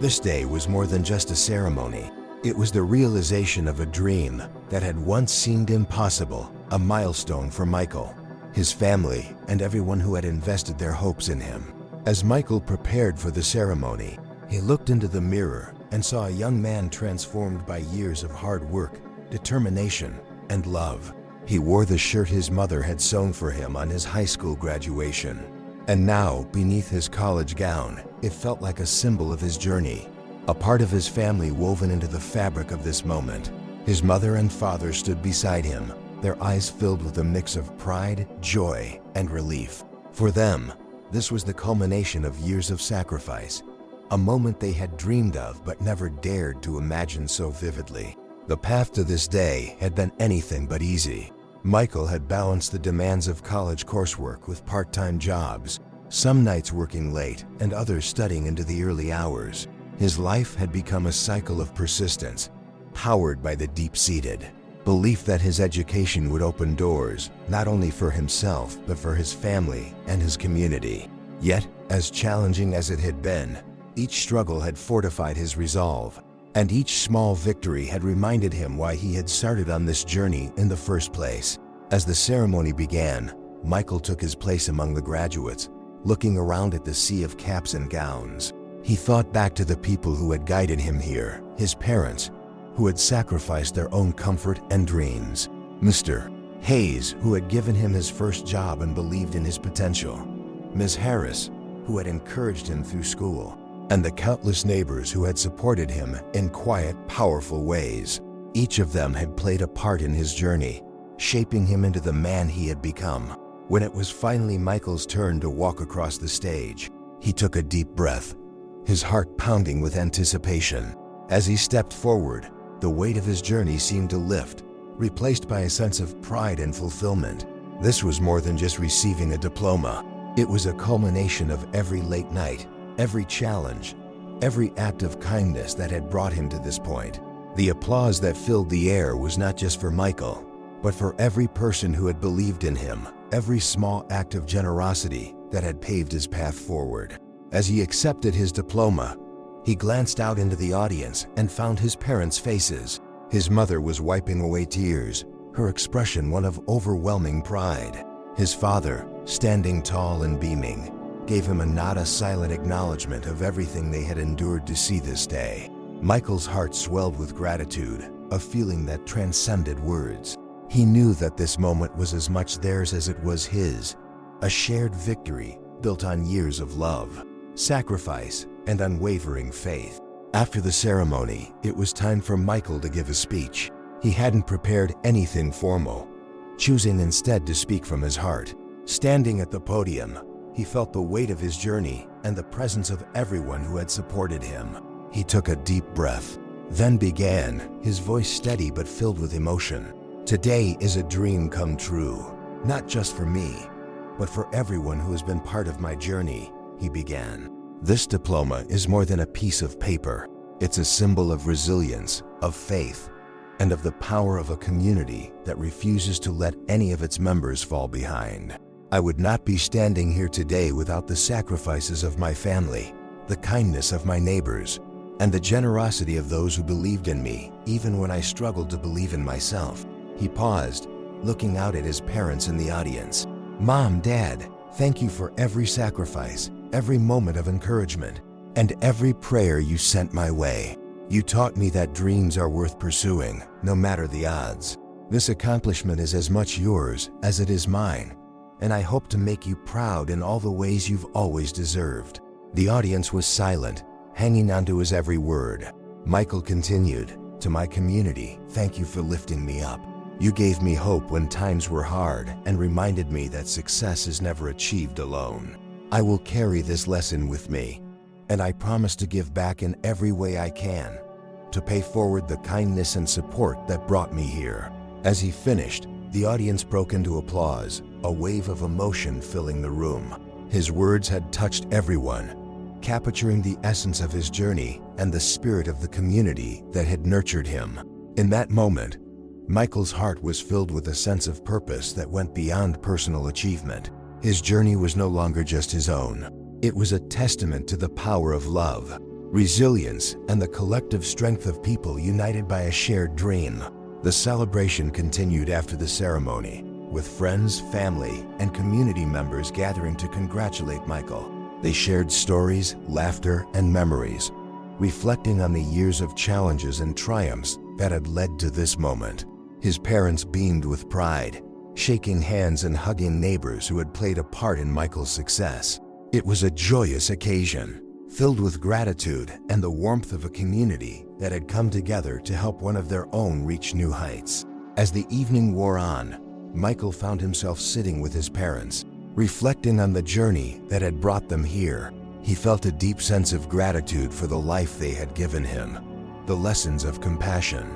This day was more than just a ceremony. It was the realization of a dream that had once seemed impossible, a milestone for Michael, his family, and everyone who had invested their hopes in him. As Michael prepared for the ceremony, he looked into the mirror and saw a young man transformed by years of hard work, determination, and love. He wore the shirt his mother had sewn for him on his high school graduation. And now, beneath his college gown, it felt like a symbol of his journey, a part of his family woven into the fabric of this moment. His mother and father stood beside him, their eyes filled with a mix of pride, joy, and relief. For them, this was the culmination of years of sacrifice, a moment they had dreamed of but never dared to imagine so vividly. The path to this day had been anything but easy. Michael had balanced the demands of college coursework with part-time jobs, some nights working late and others studying into the early hours. His life had become a cycle of persistence, powered by the deep-seated belief that his education would open doors, not only for himself, but for his family and his community. Yet, as challenging as it had been, each struggle had fortified his resolve, and each small victory had reminded him why he had started on this journey in the first place. As the ceremony began, Michael took his place among the graduates, looking around at the sea of caps and gowns. He thought back to the people who had guided him here, his parents, who had sacrificed their own comfort and dreams. Mr. Hayes, who had given him his first job and believed in his potential. Ms. Harris, who had encouraged him through school. And the countless neighbors who had supported him in quiet, powerful ways. Each of them had played a part in his journey, shaping him into the man he had become. When it was finally Michael's turn to walk across the stage, he took a deep breath, his heart pounding with anticipation. As he stepped forward, the weight of his journey seemed to lift, replaced by a sense of pride and fulfillment. This was more than just receiving a diploma. It was a culmination of every late night, every challenge, every act of kindness that had brought him to this point. The applause that filled the air was not just for Michael, but for every person who had believed in him, every small act of generosity that had paved his path forward. As he accepted his diploma, he glanced out into the audience and found his parents' faces. His mother was wiping away tears, her expression one of overwhelming pride. His father, standing tall and beaming, gave him a silent acknowledgement of everything they had endured to see this day. Michael's heart swelled with gratitude, a feeling that transcended words. He knew that this moment was as much theirs as it was his, a shared victory built on years of love, sacrifice, and unwavering faith. After the ceremony, it was time for Michael to give a speech. He hadn't prepared anything formal, choosing instead to speak from his heart. Standing at the podium, he felt the weight of his journey and the presence of everyone who had supported him. He took a deep breath, then began, his voice steady but filled with emotion. Today is a dream come true, not just for me, but for everyone who has been part of my journey, he began. This diploma is more than a piece of paper. It's a symbol of resilience, of faith, and of the power of a community that refuses to let any of its members fall behind. I would not be standing here today without the sacrifices of my family, the kindness of my neighbors, and the generosity of those who believed in me, even when I struggled to believe in myself. He paused, looking out at his parents in the audience. Mom, Dad, thank you for every sacrifice, every moment of encouragement, and every prayer you sent my way. You taught me that dreams are worth pursuing, no matter the odds. This accomplishment is as much yours as it is mine, and I hope to make you proud in all the ways you've always deserved. The audience was silent, hanging on to his every word. Michael continued, to my community, thank you for lifting me up. You gave me hope when times were hard and reminded me that success is never achieved alone. I will carry this lesson with me, and I promise to give back in every way I can, to pay forward the kindness and support that brought me here." As he finished, the audience broke into applause, a wave of emotion filling the room. His words had touched everyone, capturing the essence of his journey and the spirit of the community that had nurtured him. In that moment, Michael's heart was filled with a sense of purpose that went beyond personal achievement. His journey was no longer just his own. It was a testament to the power of love, resilience, and the collective strength of people united by a shared dream. The celebration continued after the ceremony, with friends, family, and community members gathering to congratulate Michael. They shared stories, laughter, and memories, reflecting on the years of challenges and triumphs that had led to this moment. His parents beamed with pride, shaking hands and hugging neighbors who had played a part in Michael's success. It was a joyous occasion, filled with gratitude and the warmth of a community that had come together to help one of their own reach new heights. As the evening wore on, Michael found himself sitting with his parents, reflecting on the journey that had brought them here. He felt a deep sense of gratitude for the life they had given him, the lessons of compassion,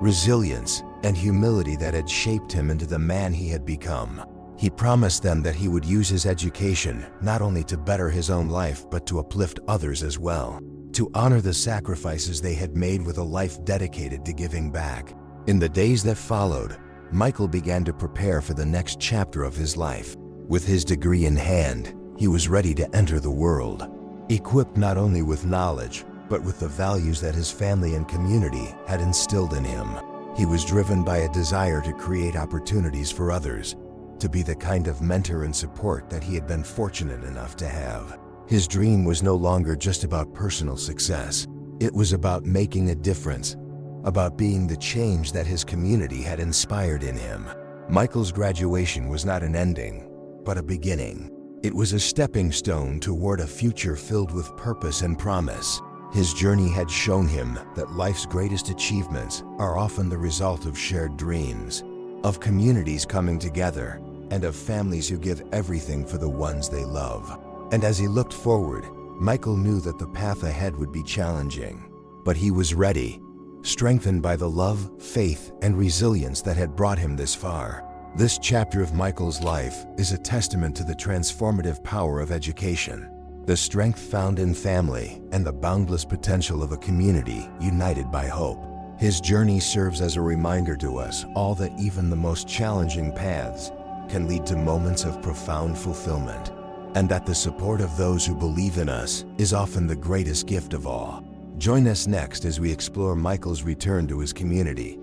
resilience, and humility that had shaped him into the man he had become. He promised them that he would use his education not only to better his own life but to uplift others as well, to honor the sacrifices they had made with a life dedicated to giving back. In the days that followed, Michael began to prepare for the next chapter of his life. With his degree in hand, he was ready to enter the world, equipped not only with knowledge, but with the values that his family and community had instilled in him. He was driven by a desire to create opportunities for others, to be the kind of mentor and support that he had been fortunate enough to have. His dream was no longer just about personal success. It was about making a difference, about being the change that his community had inspired in him. Michael's graduation was not an ending, but a beginning. It was a stepping stone toward a future filled with purpose and promise. His journey had shown him that life's greatest achievements are often the result of shared dreams, of communities coming together, and of families who give everything for the ones they love. And as he looked forward, Michael knew that the path ahead would be challenging, but he was ready, strengthened by the love, faith, and resilience that had brought him this far. This chapter of Michael's life is a testament to the transformative power of education, the strength found in family, and the boundless potential of a community united by hope. His journey serves as a reminder to us all that even the most challenging paths can lead to moments of profound fulfillment, and that the support of those who believe in us is often the greatest gift of all. Join us next as we explore Michael's return to his community,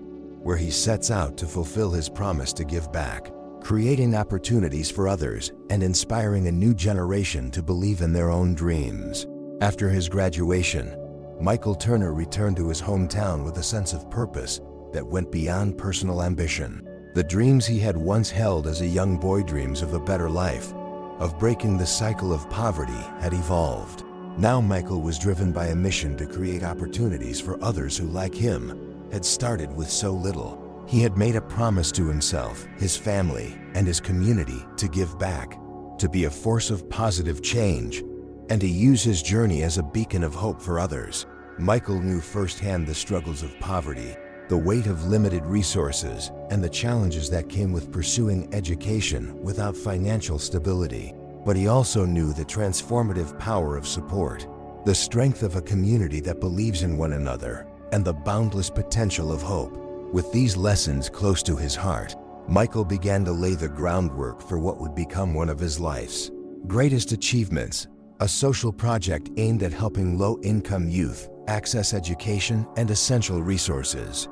where he sets out to fulfill his promise to give back, creating opportunities for others and inspiring a new generation to believe in their own dreams. After his graduation, Michael Turner returned to his hometown with a sense of purpose that went beyond personal ambition. The dreams he had once held as a young boy, dreams of a better life, of breaking the cycle of poverty, had evolved. Now Michael was driven by a mission to create opportunities for others who, like him, had started with so little. He had made a promise to himself, his family, and his community to give back, to be a force of positive change, and to use his journey as a beacon of hope for others. Michael knew firsthand the struggles of poverty, the weight of limited resources, and the challenges that came with pursuing education without financial stability. But he also knew the transformative power of support, the strength of a community that believes in one another, and the boundless potential of hope. With these lessons close to his heart, Michael began to lay the groundwork for what would become one of his life's greatest achievements, a social project aimed at helping low-income youth access education and essential resources.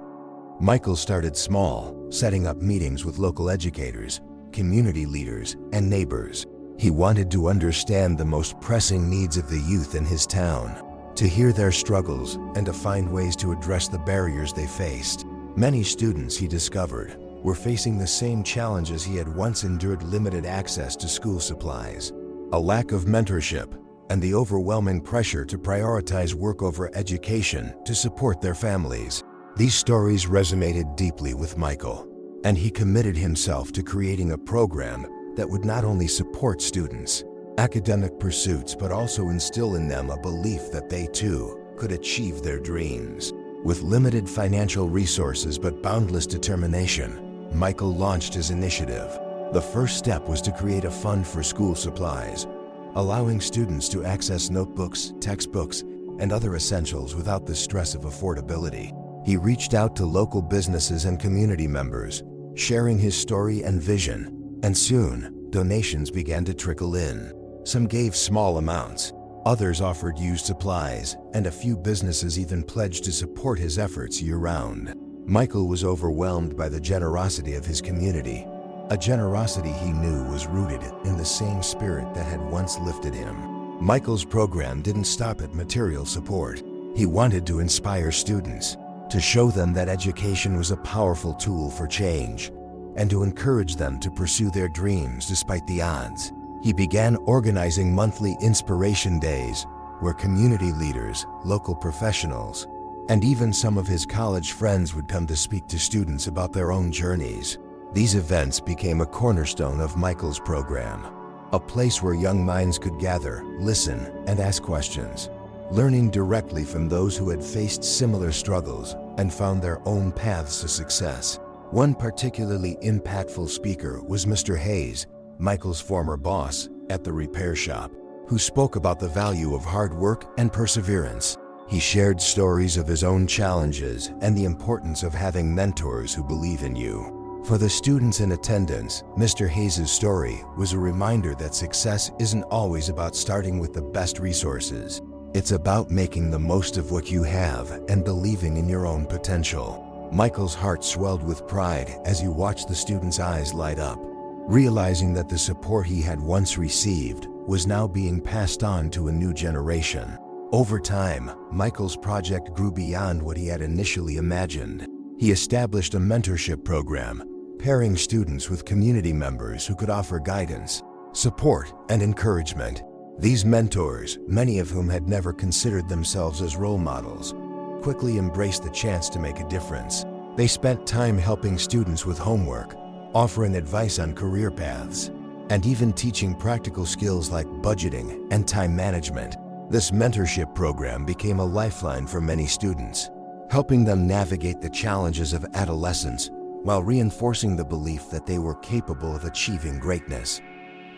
Michael started small, setting up meetings with local educators, community leaders, and neighbors. He wanted to understand the most pressing needs of the youth in his town, to hear their struggles, and to find ways to address the barriers they faced. Many students, he discovered, were facing the same challenges he had once endured: limited access to school supplies, a lack of mentorship, and the overwhelming pressure to prioritize work over education to support their families. These stories resonated deeply with Michael, and he committed himself to creating a program that would not only support students, academic pursuits, but also instill in them a belief that they too could achieve their dreams. With limited financial resources but boundless determination, Michael launched his initiative. The first step was to create a fund for school supplies, allowing students to access notebooks, textbooks, and other essentials without the stress of affordability. He reached out to local businesses and community members, sharing his story and vision, and soon, donations began to trickle in. Some gave small amounts, others offered used supplies, and a few businesses even pledged to support his efforts year-round. Michael was overwhelmed by the generosity of his community, a generosity he knew was rooted in the same spirit that had once lifted him. Michael's program didn't stop at material support. He wanted to inspire students, to show them that education was a powerful tool for change, and to encourage them to pursue their dreams despite the odds. He began organizing monthly inspiration days where community leaders, local professionals, and even some of his college friends would come to speak to students about their own journeys. These events became a cornerstone of Michael's program, a place where young minds could gather, listen, and ask questions, learning directly from those who had faced similar struggles and found their own paths to success. One particularly impactful speaker was Mr. Hayes, Michael's former boss at the repair shop, who spoke about the value of hard work and perseverance. He shared stories of his own challenges and the importance of having mentors who believe in you. For the students in attendance, Mr. Hayes' story was a reminder that success isn't always about starting with the best resources. It's about making the most of what you have and believing in your own potential. Michael's heart swelled with pride as he watched the students' eyes light up, realizing that the support he had once received was now being passed on to a new generation. Over time, Michael's project grew beyond what he had initially imagined. He established a mentorship program, pairing students with community members who could offer guidance, support, and encouragement. These mentors, many of whom had never considered themselves as role models, quickly embraced the chance to make a difference. They spent time helping students with homework, offering advice on career paths, and even teaching practical skills like budgeting and time management. This mentorship program became a lifeline for many students, helping them navigate the challenges of adolescence while reinforcing the belief that they were capable of achieving greatness.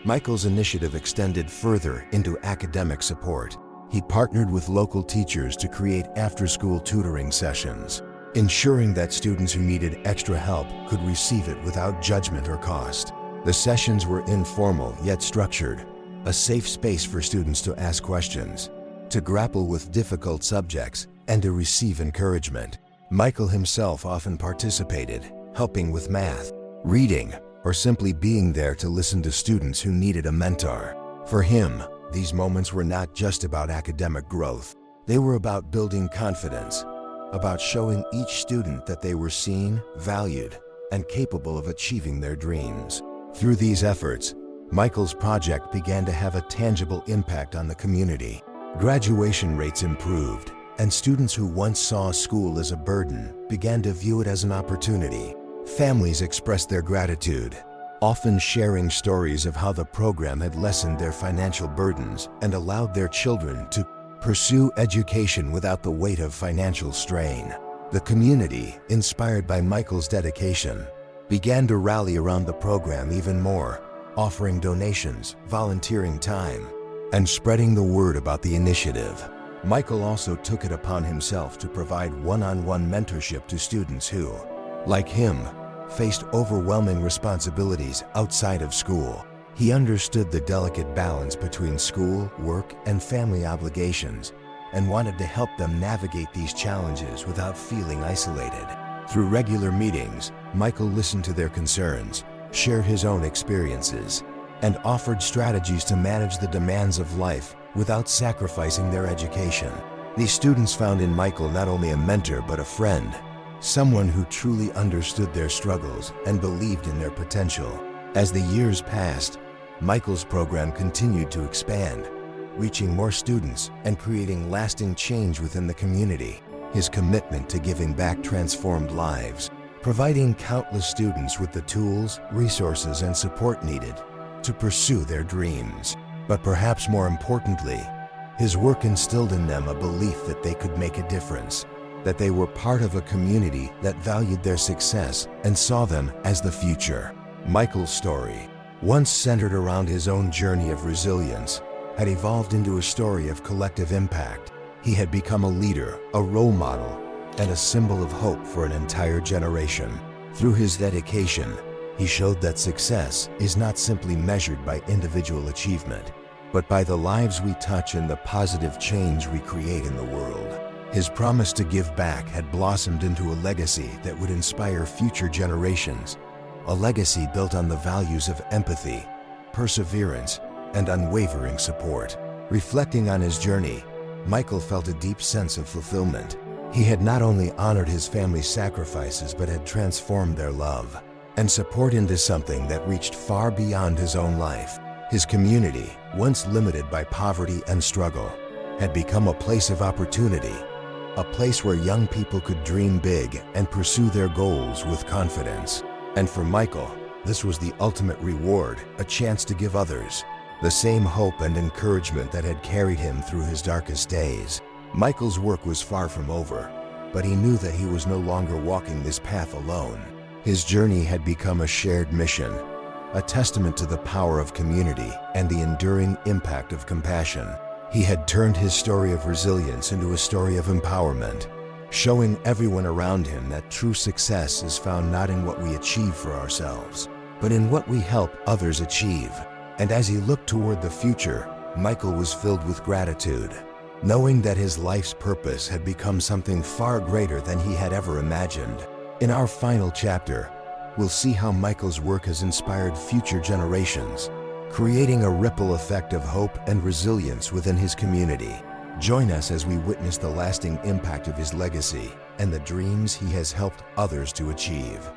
Michael's initiative extended further into academic support. He partnered with local teachers to create after-school tutoring sessions, ensuring that students who needed extra help could receive it without judgment or cost. The sessions were informal yet structured, a safe space for students to ask questions, to grapple with difficult subjects, and to receive encouragement. Michael himself often participated, helping with math, reading, or simply being there to listen to students who needed a mentor. For him, these moments were not just about academic growth. They were about building confidence, about showing each student that they were seen, valued, and capable of achieving their dreams. Through these efforts, Michael's project began to have a tangible impact on the community. Graduation rates improved, and students who once saw school as a burden began to view it as an opportunity. Families expressed their gratitude, often sharing stories of how the program had lessened their financial burdens and allowed their children to pursue education without the weight of financial strain. The community, inspired by Michael's dedication, began to rally around the program even more, offering donations, volunteering time, and spreading the word about the initiative. Michael also took it upon himself to provide one-on-one mentorship to students who, like him, faced overwhelming responsibilities outside of school. He understood the delicate balance between school, work, and family obligations, and wanted to help them navigate these challenges without feeling isolated. Through regular meetings, Michael listened to their concerns, shared his own experiences, and offered strategies to manage the demands of life without sacrificing their education. These students found in Michael not only a mentor but a friend, someone who truly understood their struggles and believed in their potential. As the years passed, Michael's program continued to expand, reaching more students and creating lasting change within the community. His commitment to giving back transformed lives, providing countless students with the tools, resources, and support needed to pursue their dreams. But perhaps more importantly, his work instilled in them a belief that they could make a difference, that they were part of a community that valued their success and saw them as the future. Michael's story, once centered around his own journey of resilience, had evolved into a story of collective impact. He had become a leader, a role model, and a symbol of hope for an entire generation. Through his dedication, he showed that success is not simply measured by individual achievement, but by the lives we touch and the positive change we create in the world. His promise to give back had blossomed into a legacy that would inspire future generations, a legacy built on the values of empathy, perseverance, and unwavering support. Reflecting on his journey, Michael felt a deep sense of fulfillment. He had not only honored his family's sacrifices but had transformed their love and support into something that reached far beyond his own life. His community, once limited by poverty and struggle, had become a place of opportunity, a place where young people could dream big and pursue their goals with confidence. And for Michael, this was the ultimate reward, a chance to give others the same hope and encouragement that had carried him through his darkest days. Michael's work was far from over, but he knew that he was no longer walking this path alone. His journey had become a shared mission, a testament to the power of community and the enduring impact of compassion. He had turned his story of resilience into a story of empowerment, showing everyone around him that true success is found not in what we achieve for ourselves, but in what we help others achieve. And as he looked toward the future, Michael was filled with gratitude, knowing that his life's purpose had become something far greater than he had ever imagined. In our final chapter, we'll see how Michael's work has inspired future generations, creating a ripple effect of hope and resilience within his community. Join us as we witness the lasting impact of his legacy and the dreams he has helped others to achieve.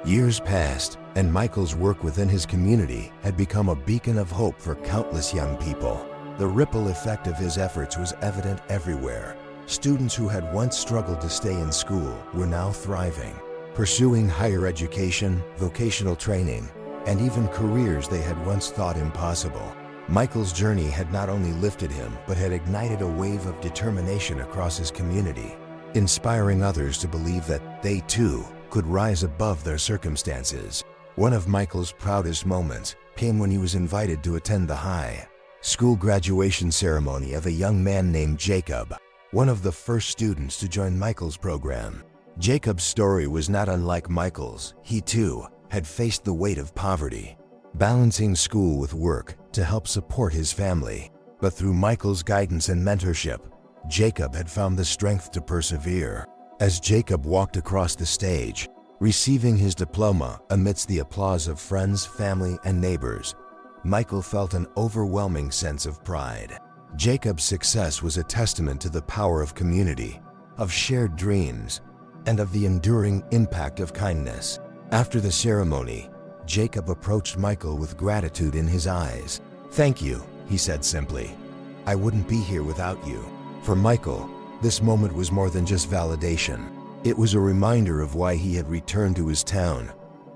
Years passed, and Michael's work within his community had become a beacon of hope for countless young people. The ripple effect of his efforts was evident everywhere. Students who had once struggled to stay in school were now thriving, pursuing higher education, vocational training, and even careers they had once thought impossible. Michael's journey had not only lifted him, but had ignited a wave of determination across his community, inspiring others to believe that they too could rise above their circumstances. One of Michael's proudest moments came when he was invited to attend the high school graduation ceremony of a young man named Jacob, one of the first students to join Michael's program. Jacob's story was not unlike Michael's. He too had faced the weight of poverty, balancing school with work to help support his family. But through Michael's guidance and mentorship, Jacob had found the strength to persevere. As Jacob walked across the stage, receiving his diploma amidst the applause of friends, family, and neighbors, Michael felt an overwhelming sense of pride. Jacob's success was a testament to the power of community, of shared dreams, and of the enduring impact of kindness. After the ceremony, Jacob approached Michael with gratitude in his eyes. "Thank you," he said simply. "I wouldn't be here without you." For Michael, this moment was more than just validation. It was a reminder of why he had returned to his town,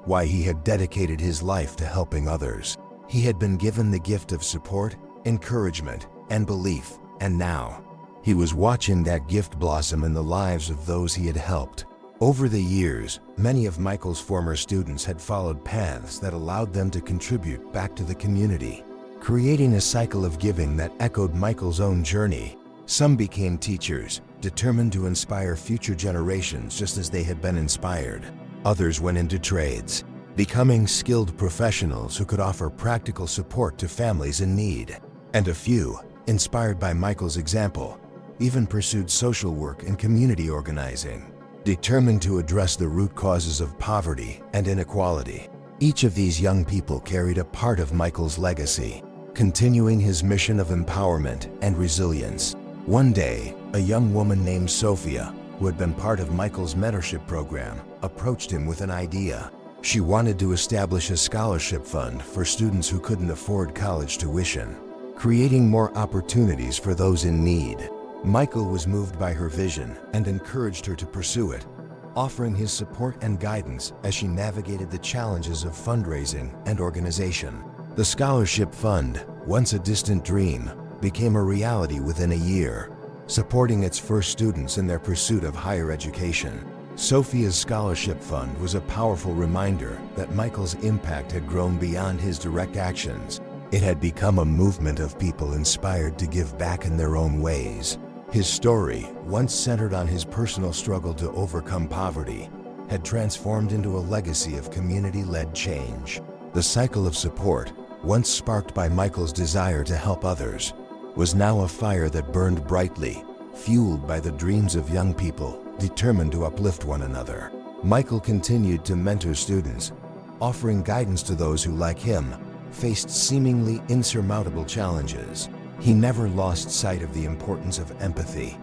why he had dedicated his life to helping others. He had been given the gift of support, encouragement, and belief, and now he was watching that gift blossom in the lives of those he had helped. Over the years, many of Michael's former students had followed paths that allowed them to contribute back to the community, creating a cycle of giving that echoed Michael's own journey. Some became teachers, determined to inspire future generations just as they had been inspired. Others went into trades, becoming skilled professionals who could offer practical support to families in need. And a few, inspired by Michael's example, even pursued social work and community organizing, determined to address the root causes of poverty and inequality. Each of these young people carried a part of Michael's legacy, continuing his mission of empowerment and resilience. One day, a young woman named Sophia, who had been part of Michael's mentorship program, approached him with an idea. She wanted to establish a scholarship fund for students who couldn't afford college tuition, creating more opportunities for those in need. Michael was moved by her vision and encouraged her to pursue it, offering his support and guidance as she navigated the challenges of fundraising and organization. The scholarship fund, once a distant dream, became a reality within a year, supporting its first students in their pursuit of higher education. Sophia's scholarship fund was a powerful reminder that Michael's impact had grown beyond his direct actions. It had become a movement of people inspired to give back in their own ways. His story, once centered on his personal struggle to overcome poverty, had transformed into a legacy of community-led change. The cycle of support, once sparked by Michael's desire to help others, was now a fire that burned brightly, fueled by the dreams of young people determined to uplift one another. Michael continued to mentor students, offering guidance to those who, like him, faced seemingly insurmountable challenges. He never lost sight of the importance of empathy,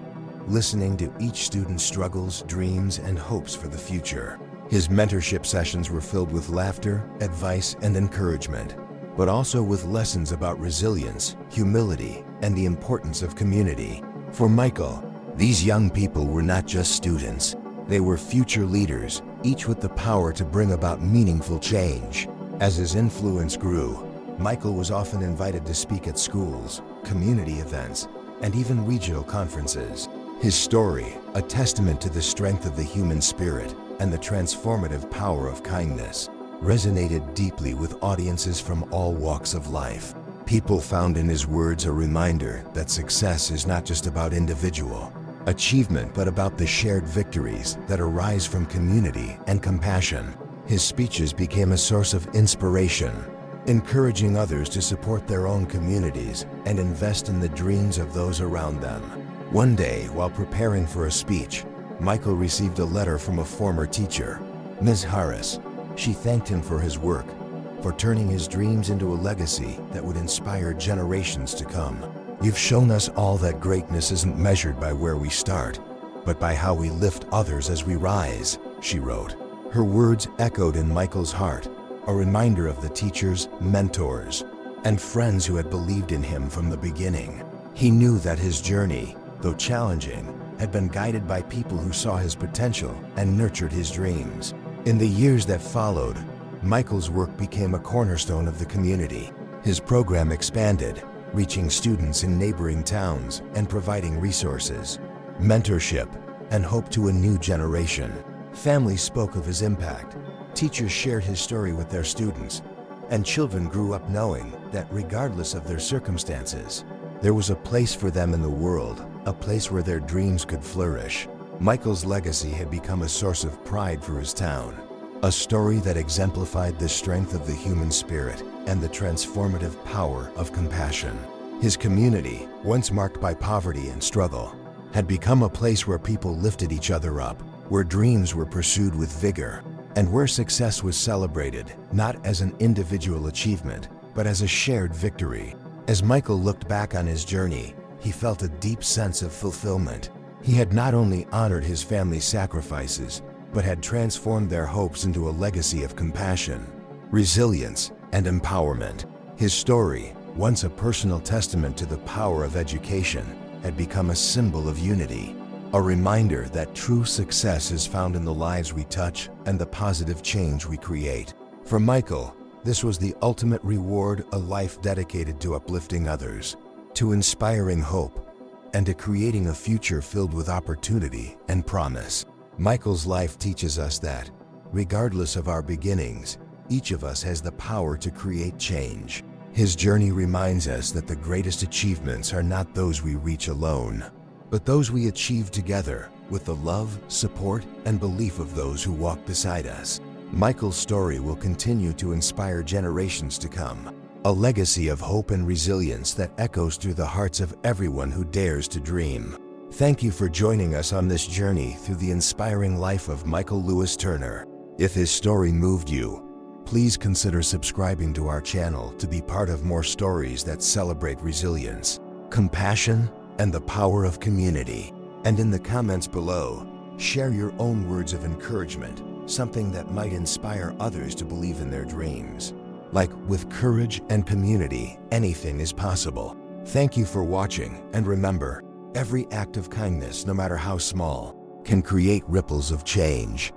listening to each student's struggles, dreams, and hopes for the future. His mentorship sessions were filled with laughter, advice, and encouragement, but also with lessons about resilience, humility, and the importance of community. For Michael, these young people were not just students. They were future leaders, each with the power to bring about meaningful change. As his influence grew, Michael was often invited to speak at schools, community events, and even regional conferences. His story, a testament to the strength of the human spirit and the transformative power of kindness, resonated deeply with audiences from all walks of life. People found in his words a reminder that success is not just about individual achievement, but about the shared victories that arise from community and compassion. His speeches became a source of inspiration, encouraging others to support their own communities and invest in the dreams of those around them. One day, while preparing for a speech, Michael received a letter from a former teacher, Ms. Harris. She thanked him for his work, for turning his dreams into a legacy that would inspire generations to come. "You've shown us all that greatness isn't measured by where we start, but by how we lift others as we rise," she wrote. Her words echoed in Michael's heart, a reminder of the teachers, mentors, and friends who had believed in him from the beginning. He knew that his journey, though challenging, had been guided by people who saw his potential and nurtured his dreams. In the years that followed, Michael's work became a cornerstone of the community. His program expanded, reaching students in neighboring towns and providing resources, mentorship, and hope to a new generation. Families spoke of his impact, teachers shared his story with their students, and children grew up knowing that regardless of their circumstances, there was a place for them in the world, a place where their dreams could flourish. Michael's legacy had become a source of pride for his town, a story that exemplified the strength of the human spirit and the transformative power of compassion. His community, once marked by poverty and struggle, had become a place where people lifted each other up, where dreams were pursued with vigor, and where success was celebrated, not as an individual achievement, but as a shared victory. As Michael looked back on his journey, he felt a deep sense of fulfillment. He had not only honored his family's sacrifices, but had transformed their hopes into a legacy of compassion, resilience, and empowerment. His story, once a personal testament to the power of education, had become a symbol of unity, a reminder that true success is found in the lives we touch and the positive change we create. For Michael, this was the ultimate reward, a life dedicated to uplifting others, to inspiring hope, and to creating a future filled with opportunity and promise. Michael's life teaches us that, regardless of our beginnings, each of us has the power to create change. His journey reminds us that the greatest achievements are not those we reach alone, but those we achieve together with the love, support, and belief of those who walk beside us. Michael's story will continue to inspire generations to come, a legacy of hope and resilience that echoes through the hearts of everyone who dares to dream. Thank you for joining us on this journey through the inspiring life of Michael Lewis Turner. If his story moved you, please consider subscribing to our channel to be part of more stories that celebrate resilience, compassion, and the power of community. And in the comments below, share your own words of encouragement, something that might inspire others to believe in their dreams. Like, with courage and community, anything is possible. Thank you for watching, and remember, every act of kindness, no matter how small, can create ripples of change.